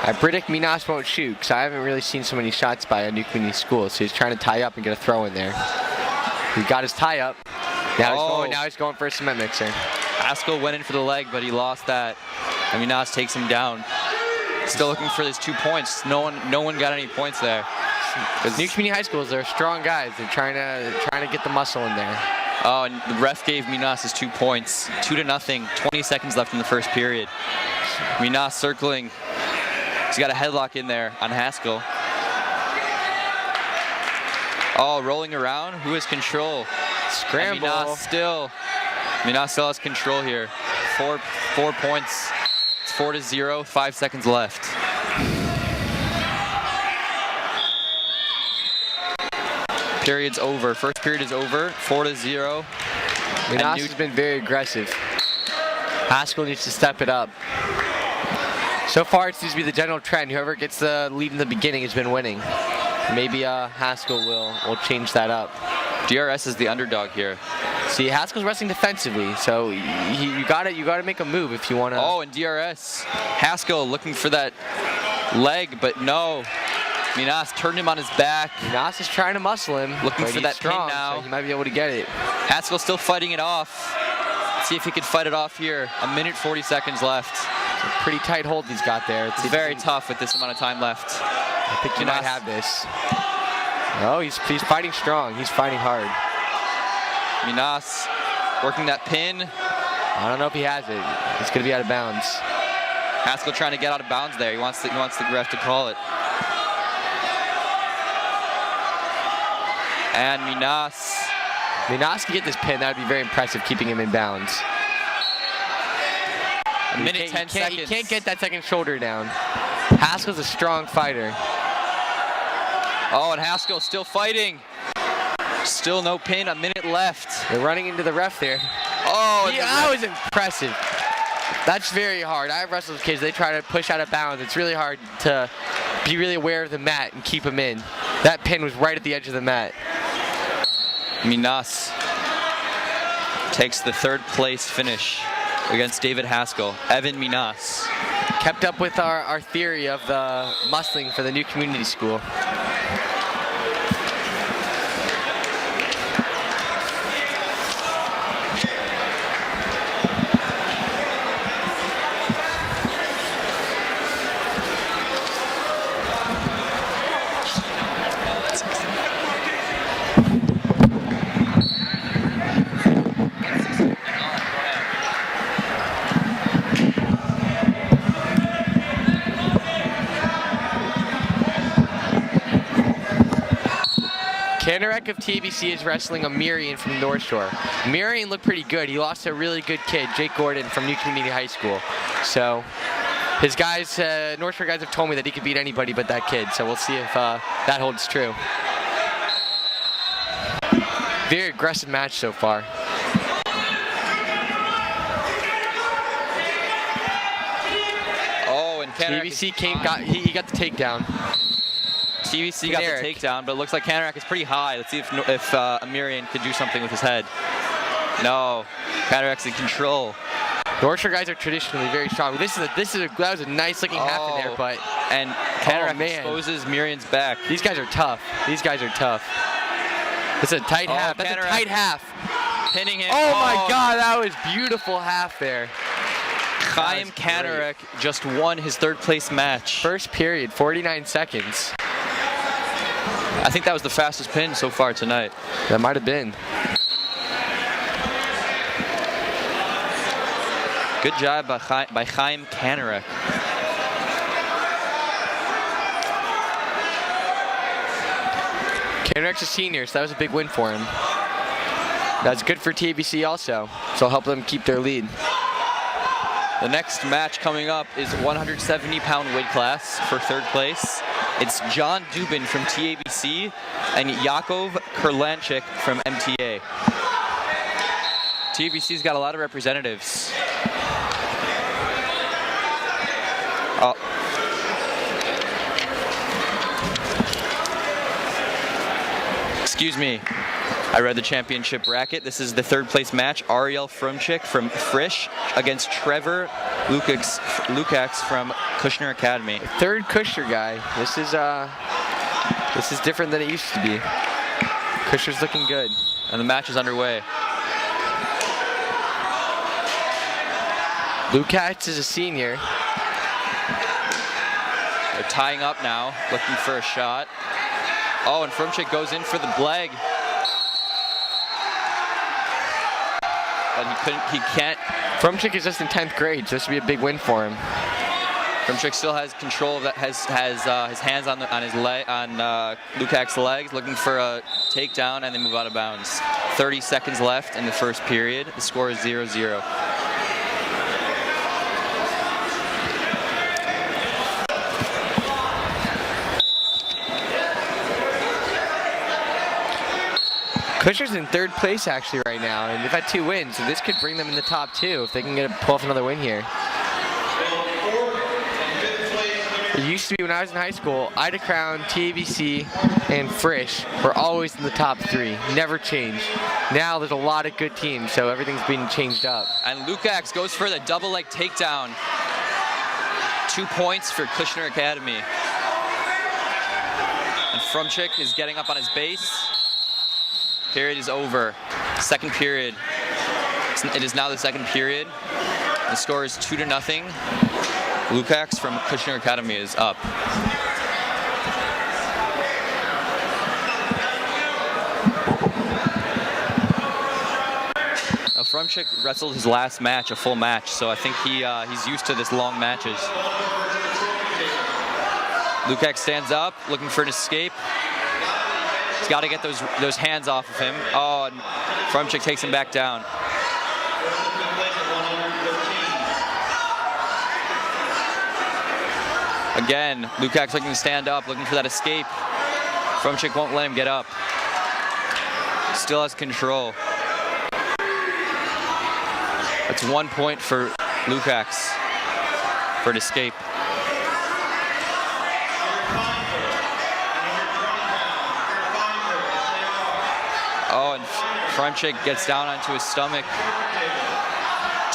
I predict Minas won't shoot because I haven't really seen so many shots by a new community school. So he's trying to tie up and get a throw in there. He got his tie up. Now he's going for a cement mixer. Haskell went in for the leg, but he lost that. And Minas takes him down. Still looking for his 2 points. No one got any points there. New community high schools, they're strong guys. They're trying to get the muscle in there. Oh, and the ref gave Minas his 2 points. 2-0. 20 seconds left in the first period. Minas circling. He's got a headlock in there on Haskell. Oh, rolling around. Who has control? Scramble. Minas still has control here. 4 points. It's 4-0. 5 seconds left. Period's over. First period is over. 4-0. Minas has been very aggressive. Haskell needs to step it up. So far, it seems to be the general trend. Whoever gets the lead in the beginning has been winning. Maybe Haskell will change that up. DRS is the underdog here. See, Haskell's wrestling defensively, so you gotta make a move if you wanna. Oh, and DRS, Haskell looking for that leg, but no. Minas turned him on his back. Minas is trying to muscle him. Looking but for he's that strong, pin now. So he might be able to get it. Haskell still fighting it off. Let's see if he can fight it off here. 1 minute 40 seconds left. It's a pretty tight hold he's got there. It's very tough with this amount of time left. I think he might have this. Oh, he's fighting strong. He's fighting hard. Minas working that pin. I don't know if he has it. It's going to be out of bounds. Haskell trying to get out of bounds there. He wants the ref to call it. And Minas can get this pin. That would be very impressive, keeping him in bounds. 1 minute 10 seconds. He can't get that second shoulder down. Haskell's a strong fighter. Oh, and Haskell still fighting. Still no pin. 1 minute left. They're running into the ref there. Oh, that was impressive. That's very hard. I have wrestled with kids. They try to push out of bounds. It's really hard to be really aware of the mat and keep them in. That pin was right at the edge of the mat. Minas takes the 3rd place finish against David Haskell. Evan Minas. Kept up with our theory of the muscling for the new community school. Kanarek of TBC is wrestling a Mirian from North Shore. Mirian looked pretty good. He lost to a really good kid, Jake Gordon from New Community High School. So his guys, North Shore guys have told me that he could beat anybody but that kid. So we'll see if that holds true. Very aggressive match so far. Oh, and TBC he got the takedown. TBC got the takedown, but it looks like Kanarek is pretty high. Let's see if Amirian could do something with his head. No, Kanarek's in control. North Shore guys are traditionally very strong. That was a nice looking half in there, but and Kanarek exposes Mirian's back. These guys are tough. It's a tight half. That's a tight half. Pinning him. Oh my God, that was beautiful half there. Chaim Kanarek just won his 3rd place match. First period, 49 seconds. I think that was the fastest pin so far tonight. That might have been. Good job by Chaim Kanarek. Kanarek's a senior, so that was a big win for him. That's good for TBC also, so it'll help them keep their lead. The next match coming up is 170-pound weight class for 3rd place. It's John Dubin from TABC and Yakov Kurlanchik from MTA. TABC's got a lot of representatives. Oh. Excuse me. I read the championship bracket. This is the 3rd place match. Ariel Frumchik from Frisch against Trevor Lukacs from Kushner Academy. 3rd Kushner guy. This is different than it used to be. Kushner's looking good. And the match is underway. Lukacs is a senior. They're tying up now, looking for a shot. Oh, and Frumchik goes in for the leg. But he can't. Frumchik is just in 10th grade, so this would be a big win for him. Frumchik still has control of that, has his hands on Lukacs' legs, looking for a takedown, and they move out of bounds. 30 seconds left in the 1st period. The score is 0-0. Kushner's in 3rd place actually right now, and they've had 2 wins, so this could bring them in the top 2 if they can pull off another win here. It used to be when I was in high school, Ida Crown, TABC, and Frisch were always in the top 3. Never changed. Now there's a lot of good teams, so everything's being changed up. And Lukacs goes for the double leg takedown. 2 points for Kushner Academy. Frumchik is getting up on his base. Period is over. Second period. It is now the second period. The score is 2-0. Lukács from Kushner Academy is up. Now, Frumchik wrestled his last match, a full match, so I think he's used to this long matches. Lukács stands up, looking for an escape. He's got to get those hands off of him. Oh, and Frumchik takes him back down. Again, Lukács looking to stand up, looking for that escape. Frumchik won't let him get up. Still has control. That's 1 point for Lukács for an escape. Oh, and Frumchik gets down onto his stomach.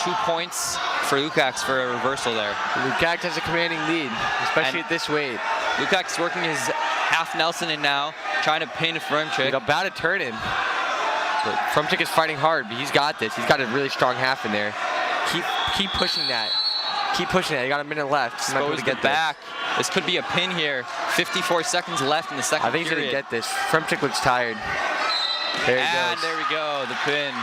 2 points for Lukács for a reversal there. Lukács has a commanding lead, especially at this weight. Lukács working his half Nelson in now, trying to pin Frumchik. He's about to turn him. But Frumchik is fighting hard, but he's got this. He's got a really strong half in there. Keep pushing that. Keep pushing that. You got a minute left. He's not going to get back. This could be a pin here. 54 seconds left in the second period. I think he's going to get this. Frumchik looks tired. There he goes. And there we go, the pin.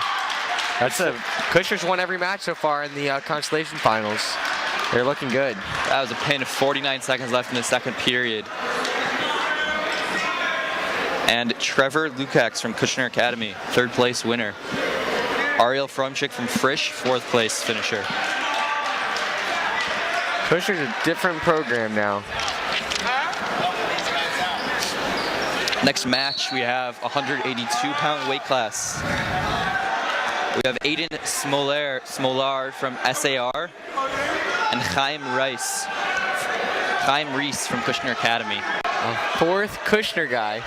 Kushner's won every match so far in the Consolation finals. They're looking good. That was a pin of 49 seconds left in the second period. And Trevor Lukács from Kushner Academy, third place winner. Ariel Frumchik from Frisch, fourth place finisher. Kushner's a different program now. Next match, we have 182-pound weight class. We have Aiden Smolar from SAR and Chaim Reis from Kushner Academy. A fourth Kushner guy.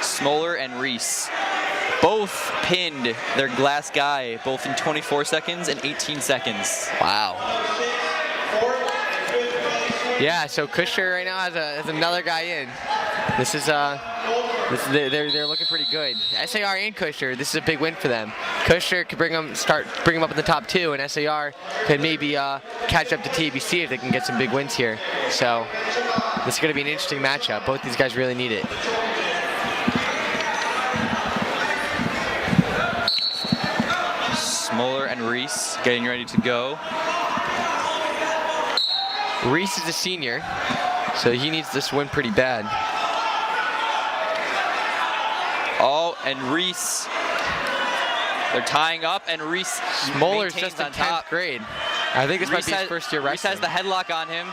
Smolar and Reis both pinned their glass guy both in 24 seconds and 18 seconds. Wow. Yeah, so Kushner right now has another guy in. This is they're looking pretty good. SAR and Kushner, this is a big win for them. Kushner could bring them up in the top two, and SAR could maybe catch up to TBC if they can get some big wins here. So this is going to be an interesting matchup. Both these guys really need it. Smolar and Reis getting ready to go. Reis is a senior, so he needs this win pretty bad. Oh, and Reis, they're tying up, and Reis Smolar's just in on top. 10th grade. I think this might be his first year wrestling. Reis has the headlock on him.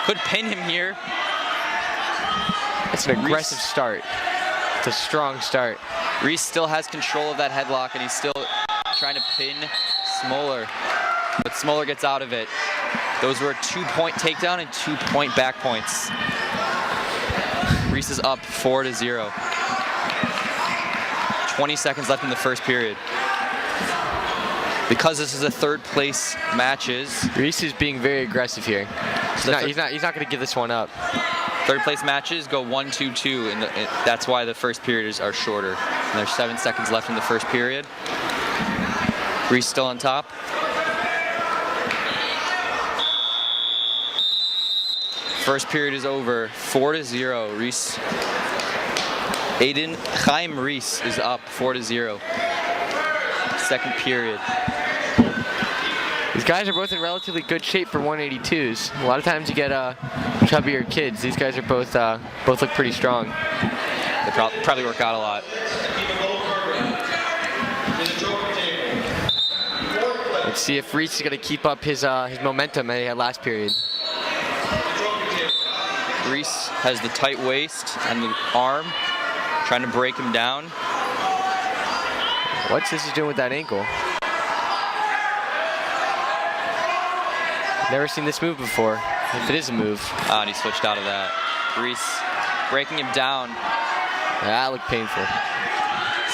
Could pin him here. It's an aggressive start. It's a strong start. Reis still has control of that headlock, and he's still trying to pin Smolar. But Smolar gets out of it. Those were a 2-point takedown and 2-point back points. Reis is up 4-0. 20 seconds left in the first period. Because this is a third place matches. Reis is being very aggressive here. He's not going to give this one up. Third place matches go 1-2-2, and that's why the first periods are shorter. And there's 7 seconds left in the first period. Reis still on top. First period is over, 4-0. Reis. Chaim Reis is up 4-0. Second period. These guys are both in relatively good shape for 182s. A lot of times you get chubbier kids. These guys are both look pretty strong. They probably work out a lot. Let's see if Reis is going to keep up his momentum that he had last period. Reis has the tight waist and the arm, trying to break him down. What's this doing with that ankle? Never seen this move before, if it is a move. Ah, and he switched out of that. Reis breaking him down. That looked painful.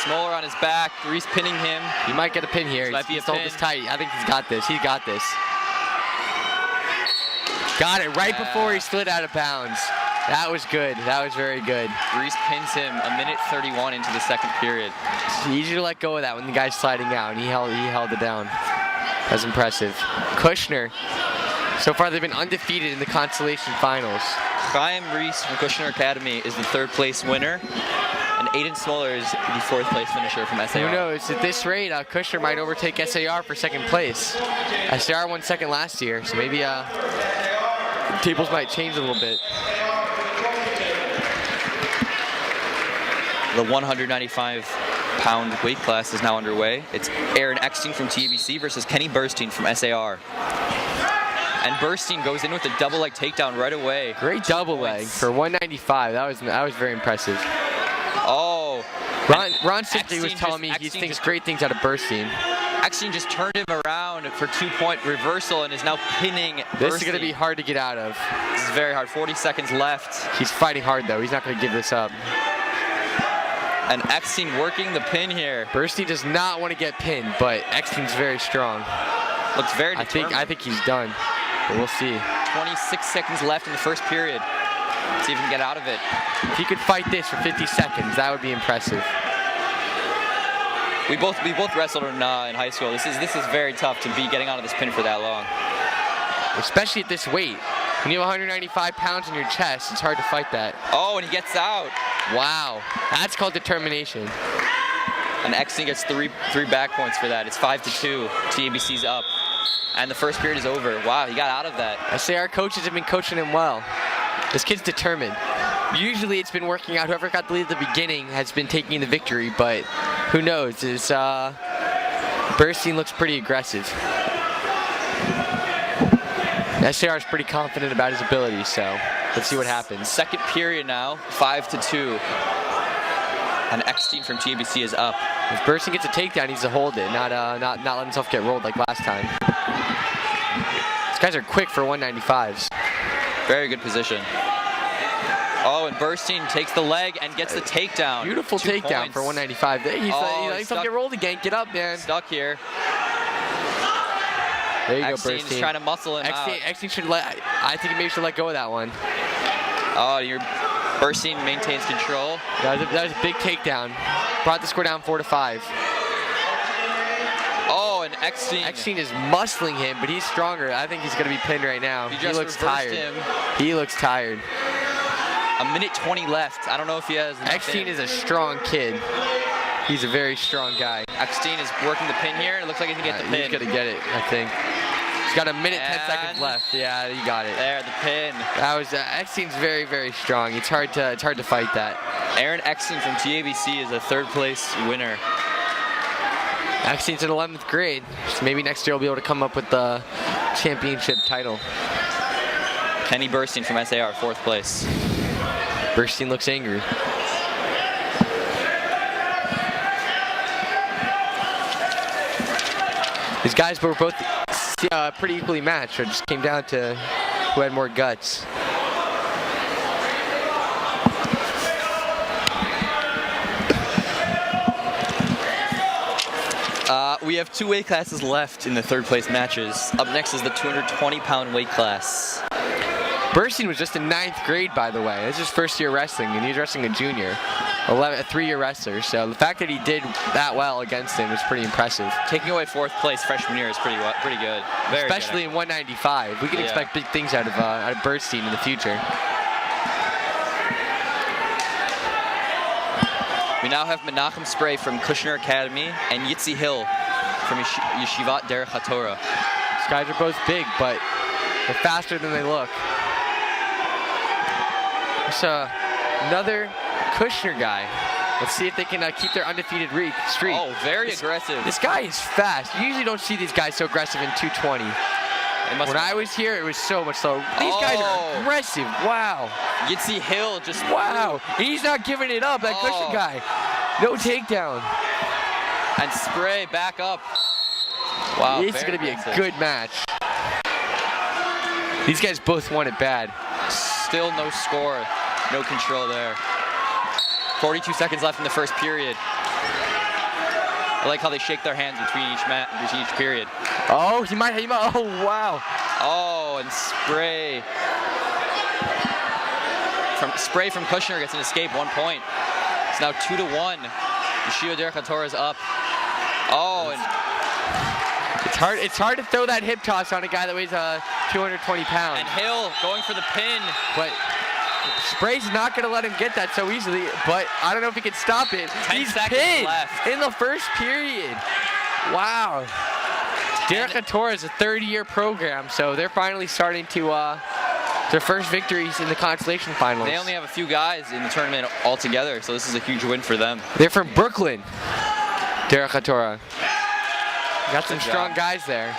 Smolar on his back, Reis pinning him. He might get a pin here. He's hold this tight. I think he's got this. He got this. Got it right before he slid out of bounds. That was good. That was very good. Reese pins him a minute 31 into the second period. It's easy to let go of that when the guy's sliding out, and he held it down. That was impressive. Kushner. So far, they've been undefeated in the Consolation finals. Chaim Reese from Kushner Academy is the third place winner, and Aiden Smoller is the fourth place finisher from SAR. Who knows? At this rate, Kushner might overtake SAR for second place. SAR won second last year, so maybe tables might change a little bit. The 195-pound weight class is now underway. It's Aaron Eckstein from TABC versus Kenny Burstein from SAR. And Burstein goes in with a double leg takedown right away. Great double leg for 195. That was very impressive. Oh. Ron Simply was telling me he thinks great things out of Burstein. Eckstein just turned him around for 2-point reversal and is now pinning Burstein. This is going to be hard to get out of. This is very hard. 40 seconds left. He's fighting hard, though. He's not going to give this up. And Eckstein working the pin here. Burstein does not want to get pinned, but Eckstein's very strong. Looks very determined. I think he's done. But we'll see. 26 seconds left in the first period. See if he can get out of it. If he could fight this for 50 seconds, that would be impressive. We both wrestled in high school. This is very tough to be getting out of this pin for that long. Especially at this weight. When you have 195 pounds in your chest, it's hard to fight that. Oh, and he gets out. Wow, that's called determination. And Eckstein gets three back points for that. It's 5-2. TABC's up. And the first period is over. Wow, he got out of that. I say our coaches have been coaching him well. This kid's determined. Usually it's been working out. Whoever got the lead at the beginning has been taking the victory, but who knows? Burstein looks pretty aggressive. SAR is pretty confident about his ability, so let's see what happens. Second period now, 5-2. And Eckstein from TABC is up. If Burstein gets a takedown, he needs to hold it, not let himself get rolled like last time. These guys are quick for 195s. Very good position. Oh, and Burstein takes the leg and gets the takedown. Beautiful takedown for 195. He's letting himself get rolled again. Get up, man. Stuck here. There you Eckstein go, Burstein. Is trying to muscle him out. Eckstein should I think he maybe should let go of that one. Oh, Burstein maintains control. That was a big takedown. Brought the score down 4-5. Oh, and Eckstein is muscling him, but he's stronger. I think he's going to be pinned right now. He looks tired. He looks tired. A minute 20 left. I don't know if he has enough. Eckstein is a strong kid. He's a very strong guy. Eckstein is working the pin here. It looks like he can get the pin. He's going to get it, I think. He's got a minute, 10 seconds left. Yeah, you got it. There, the pin. That was Eckstein's very, very strong. It's hard to fight that. Aaron Eckstein from TABC is a third place winner. Eckstein's in 11th grade, so maybe next year we'll be able to come up with the championship title. Kenny Burstein from SAR, fourth place. Burstein looks angry. These guys were both pretty equally matched, so it just came down to who had more guts. We have two weight classes left in the third place matches. Up next is the 220-pound weight class. Burstein was just in 9th grade, by the way. This is his first year wrestling, and he was wrestling a junior. A 3-year wrestler, so the fact that he did that well against him is pretty impressive. Taking away fourth place freshman year is pretty good. Very Especially good. In 195. We can expect big things out of Burstein in the future. We now have Menachem Spray from Kushner Academy and Yitzi Hill from Yeshivat Derech HaTorah. These guys are both big, but they're faster than they look. There's another Kushner guy. Let's see if they can keep their undefeated streak. Oh, very aggressive. This guy is fast. You usually don't see these guys so aggressive in 220. When I was here, it was so much slower. These guys are aggressive. Wow. Yitzi Hill just... Wow. He's not giving it up, that Kushner guy. No takedown. And Spray back up. Wow, this is going to be a good match. These guys both want it bad. Still no score. No control there. 42 seconds left in the first period. I like how they shake their hands between each period. Oh, he might. Oh, wow. Oh, and Spray from Spray from Kushner gets an escape, 1 point. It's now 2-1. Yoshio Derek is up. Oh, and it's hard to throw that hip toss on a guy that weighs 220 pounds. And Hill going for the pin. But Spray's not going to let him get that so easily, but I don't know if he can stop it. 10 He's seconds pinned left. in the first period. Wow. Derek Hattora is a 30-year program, so they're finally starting to their first victories in the Consolation finals. They only have a few guys in the tournament altogether, so this is a huge win for them. They're from Brooklyn, Derek Hattora. Got some Good strong job. guys there.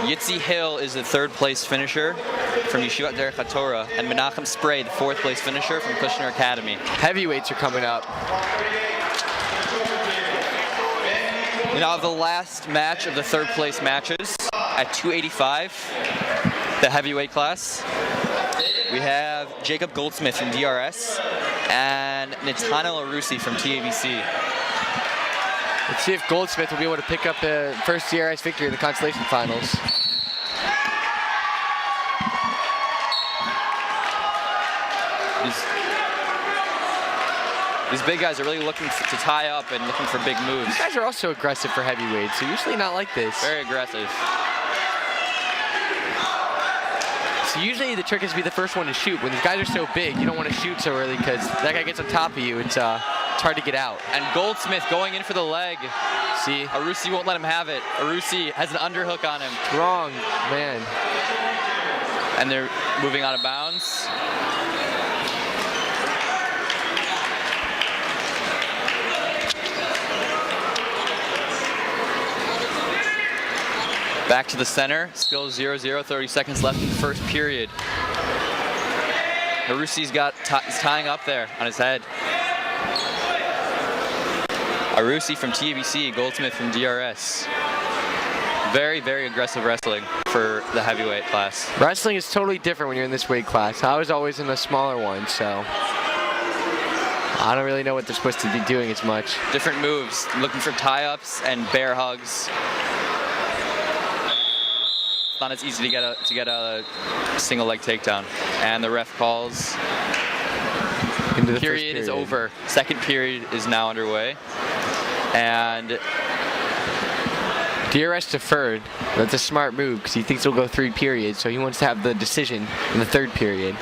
Yitzi Hill is the 3rd place finisher from Yeshivat Derech HaTorah, and Menachem Spray, the 4th place finisher from Kushner Academy. Heavyweights are coming up. Now the last match of the 3rd place matches at 285, the heavyweight class. We have Jacob Goldsmith from DRS and Netanel Arusi from TABC. Let's see if Goldsmith will be able to pick up the first DRS victory in the Consolation finals. These big guys are really looking to tie up and looking for big moves. These guys are also aggressive for heavyweights. They're usually not like this. Very aggressive. So usually the trick is to be the first one to shoot. When these guys are so big, you don't want to shoot so early because that guy gets on top of you. It's hard to get out. And Goldsmith going in for the leg. See? Arusi won't let him have it. Arusi has an underhook on him. Wrong, man. And they're moving out of bounds. Back to the center, still 0-0, 30 seconds left in the first period. Arusi's is tying up there on his head. Arusi from TABC, Goldsmith from DRS. Very, very aggressive wrestling for the heavyweight class. Wrestling is totally different when you're in this weight class. I was always in a smaller one, so I don't really know what they're supposed to be doing as much. Different moves, looking for tie-ups and bear hugs. It's not as easy to get a single leg takedown. And the ref calls. Into the Period is over. Second period is now underway. And DRS deferred. That's a smart move because he thinks it'll go 3 periods, so he wants to have the decision in the 3rd period.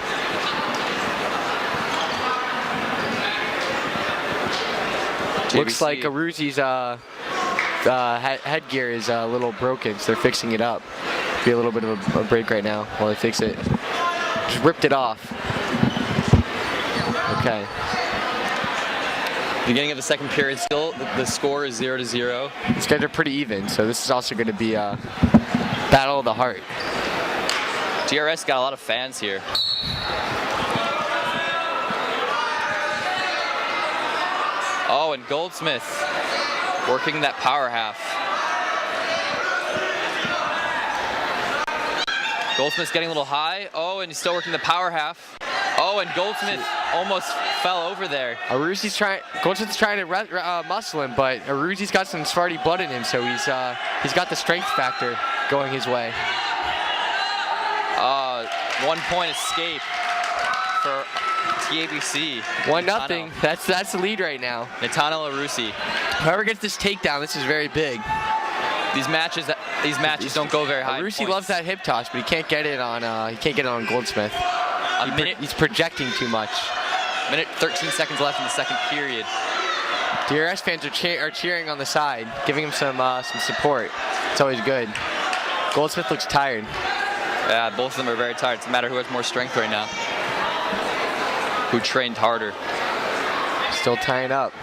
Looks like Arusi's headgear is a little broken, so they're fixing it up. Be a little bit of a break right now while they fix it. Just ripped it off. Okay. Beginning of the second period, still the score is 0-0. These guys are pretty even, so this is also going to be a battle of the heart. DRS got a lot of fans here. Oh, and Goldsmith working that power half. Goldsmith's getting a little high. Oh, and he's still working the power half. Oh, and Goldsmith almost fell over there. Goldsmith's trying to muscle him, but Arusi's got some Sephardi blood in him, so he's got the strength factor going his way. 1 point escape for TABC. 1-0. That's the lead right now. Netanel Arusi. Whoever gets this takedown, this is very big. These matches don't go very high. Arusi loves that hip toss, but he can't get it on Goldsmith. He's projecting too much. Minute 13 seconds left in the second period. DRS fans are cheering on the side, giving him some support. It's always good. Goldsmith looks tired. Yeah, both of them are very tired. It's a matter who has more strength right now. Who trained harder. Still tying up.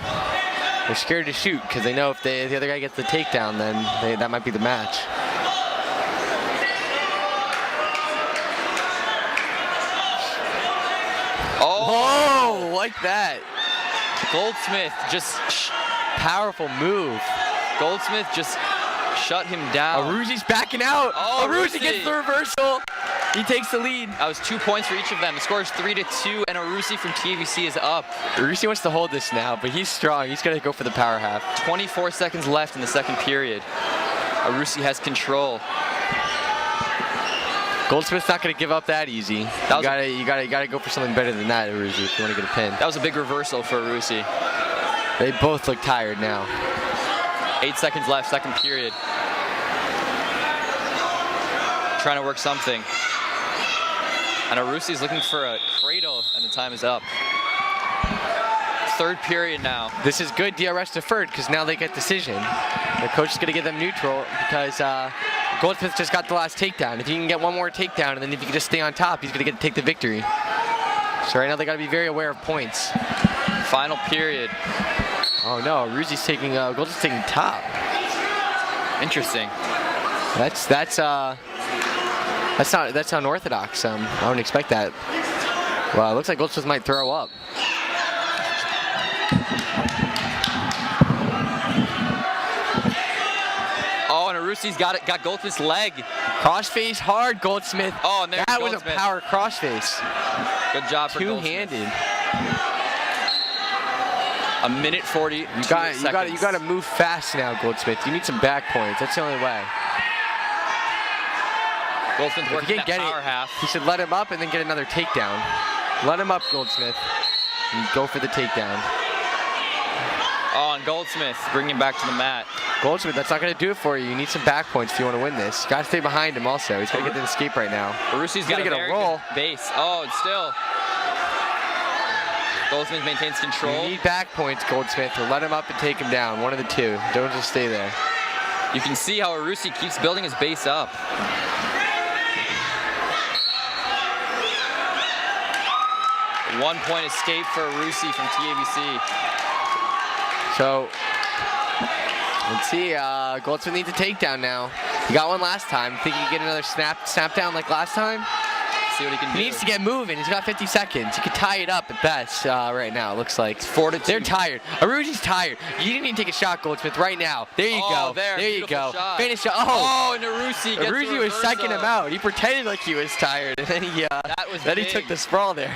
They're scared to shoot because they know if the other guy gets the takedown, then that might be the match. Oh, like that. Goldsmith just powerful move. Goldsmith just shut him down. Arusi's backing out. Oh, Arusi gets the reversal. He takes the lead. That was 2 points for each of them. The score is 3-2, and Arusi from TABC is up. Arusi wants to hold this now, but he's strong. He's going to go for the power half. 24 seconds left in the second period. Arusi has control. Goldsmith's not going to give up that easy. You gotta go for something better than that, Arusi, if you want to get a pin. That was a big reversal for Arusi. They both look tired now. 8 seconds left, second period. Trying to work something. And Arusi's looking for a cradle, and the time is up. Third period now. This is good DRS deferred because now they get decision. The coach is going to give them neutral because Goldsmith just got the last takedown. If he can get one more takedown and then if he can just stay on top, he's going to take the victory. So right now they got to be very aware of points. Final period. Oh no, Arusi's taking, Goldsmith's taking top. Interesting. That's unorthodox. I wouldn't expect that. Well, it looks like Goldsmith might throw up. Oh, and Arusi's got Goldsmith's leg. Crossface hard, Goldsmith. Oh, and there's that Goldsmith. Was a power crossface. Good job for Goldsmith. Two-handed. A minute 40. You got to move fast now, Goldsmith. You need some back points. That's the only way. Goldsmith working that power half. He should let him up and then get another takedown. Let him up, Goldsmith. And go for the takedown. Oh, and Goldsmith bringing him back to the mat. Goldsmith, that's not going to do it for you. You need some back points if you want to win this. You got to stay behind him also. He's got to get the escape right now. Arusi's got to get a roll. Base. Oh, and still. Goldsmith maintains control. You need back points, Goldsmith, or let him up and take him down. One of the two. Don't just stay there. You can see how Arusi keeps building his base up. One-point escape for Arusi from TABC. So, let's see. Goldsmith needs a takedown now. He got one last time. Think he can get another snap down like last time? See what he can do. He needs to get moving. He's got 50 seconds. He could tie it up at best right now, it looks like. 4-2. They're tired. Arusi's tired. You didn't even take a shot, Goldsmith, right now. There you go. There you go. Shot. Finish it. Oh, and Arusi gets Arusi was psyching him out. He pretended like he was tired, and then he took the sprawl there.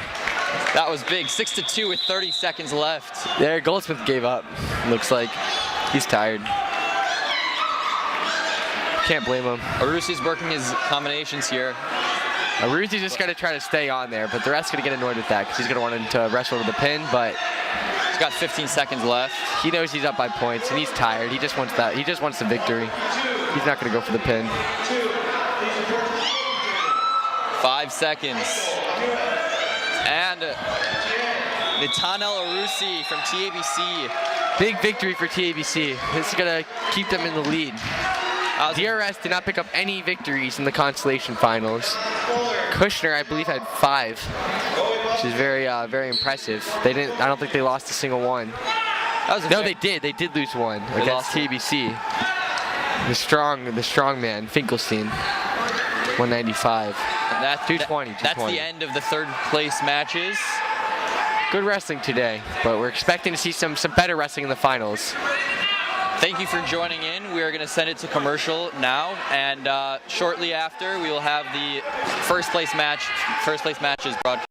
That was big. 6-2 with 30 seconds left. There, Goldsmith gave up. Looks like he's tired. Can't blame him. Arusi's working his combinations here. Arusi's just going to try to stay on there, but the rest going to get annoyed with that because he's going to want him to wrestle to the pin, but he's got 15 seconds left. He knows he's up by points, and he's tired. He just wants that. He just wants the victory. He's not going to go for the pin. 5 seconds. And Natanel Arusi from TABC. Big victory for TABC. This is going to keep them in the lead. DRS did not pick up any victories in the Consolation finals. Kushner, I believe, had 5, which is very impressive. They didn't. I don't think they lost a single one. No, they did. They did lose one against TBC. The strong man, Finkelstein, 195. That's 220. That's the end of the third place matches. Good wrestling today, but we're expecting to see some better wrestling in the finals. Thank you for joining in. We are going to send it to commercial now, and shortly after we will have the first place matches broadcast.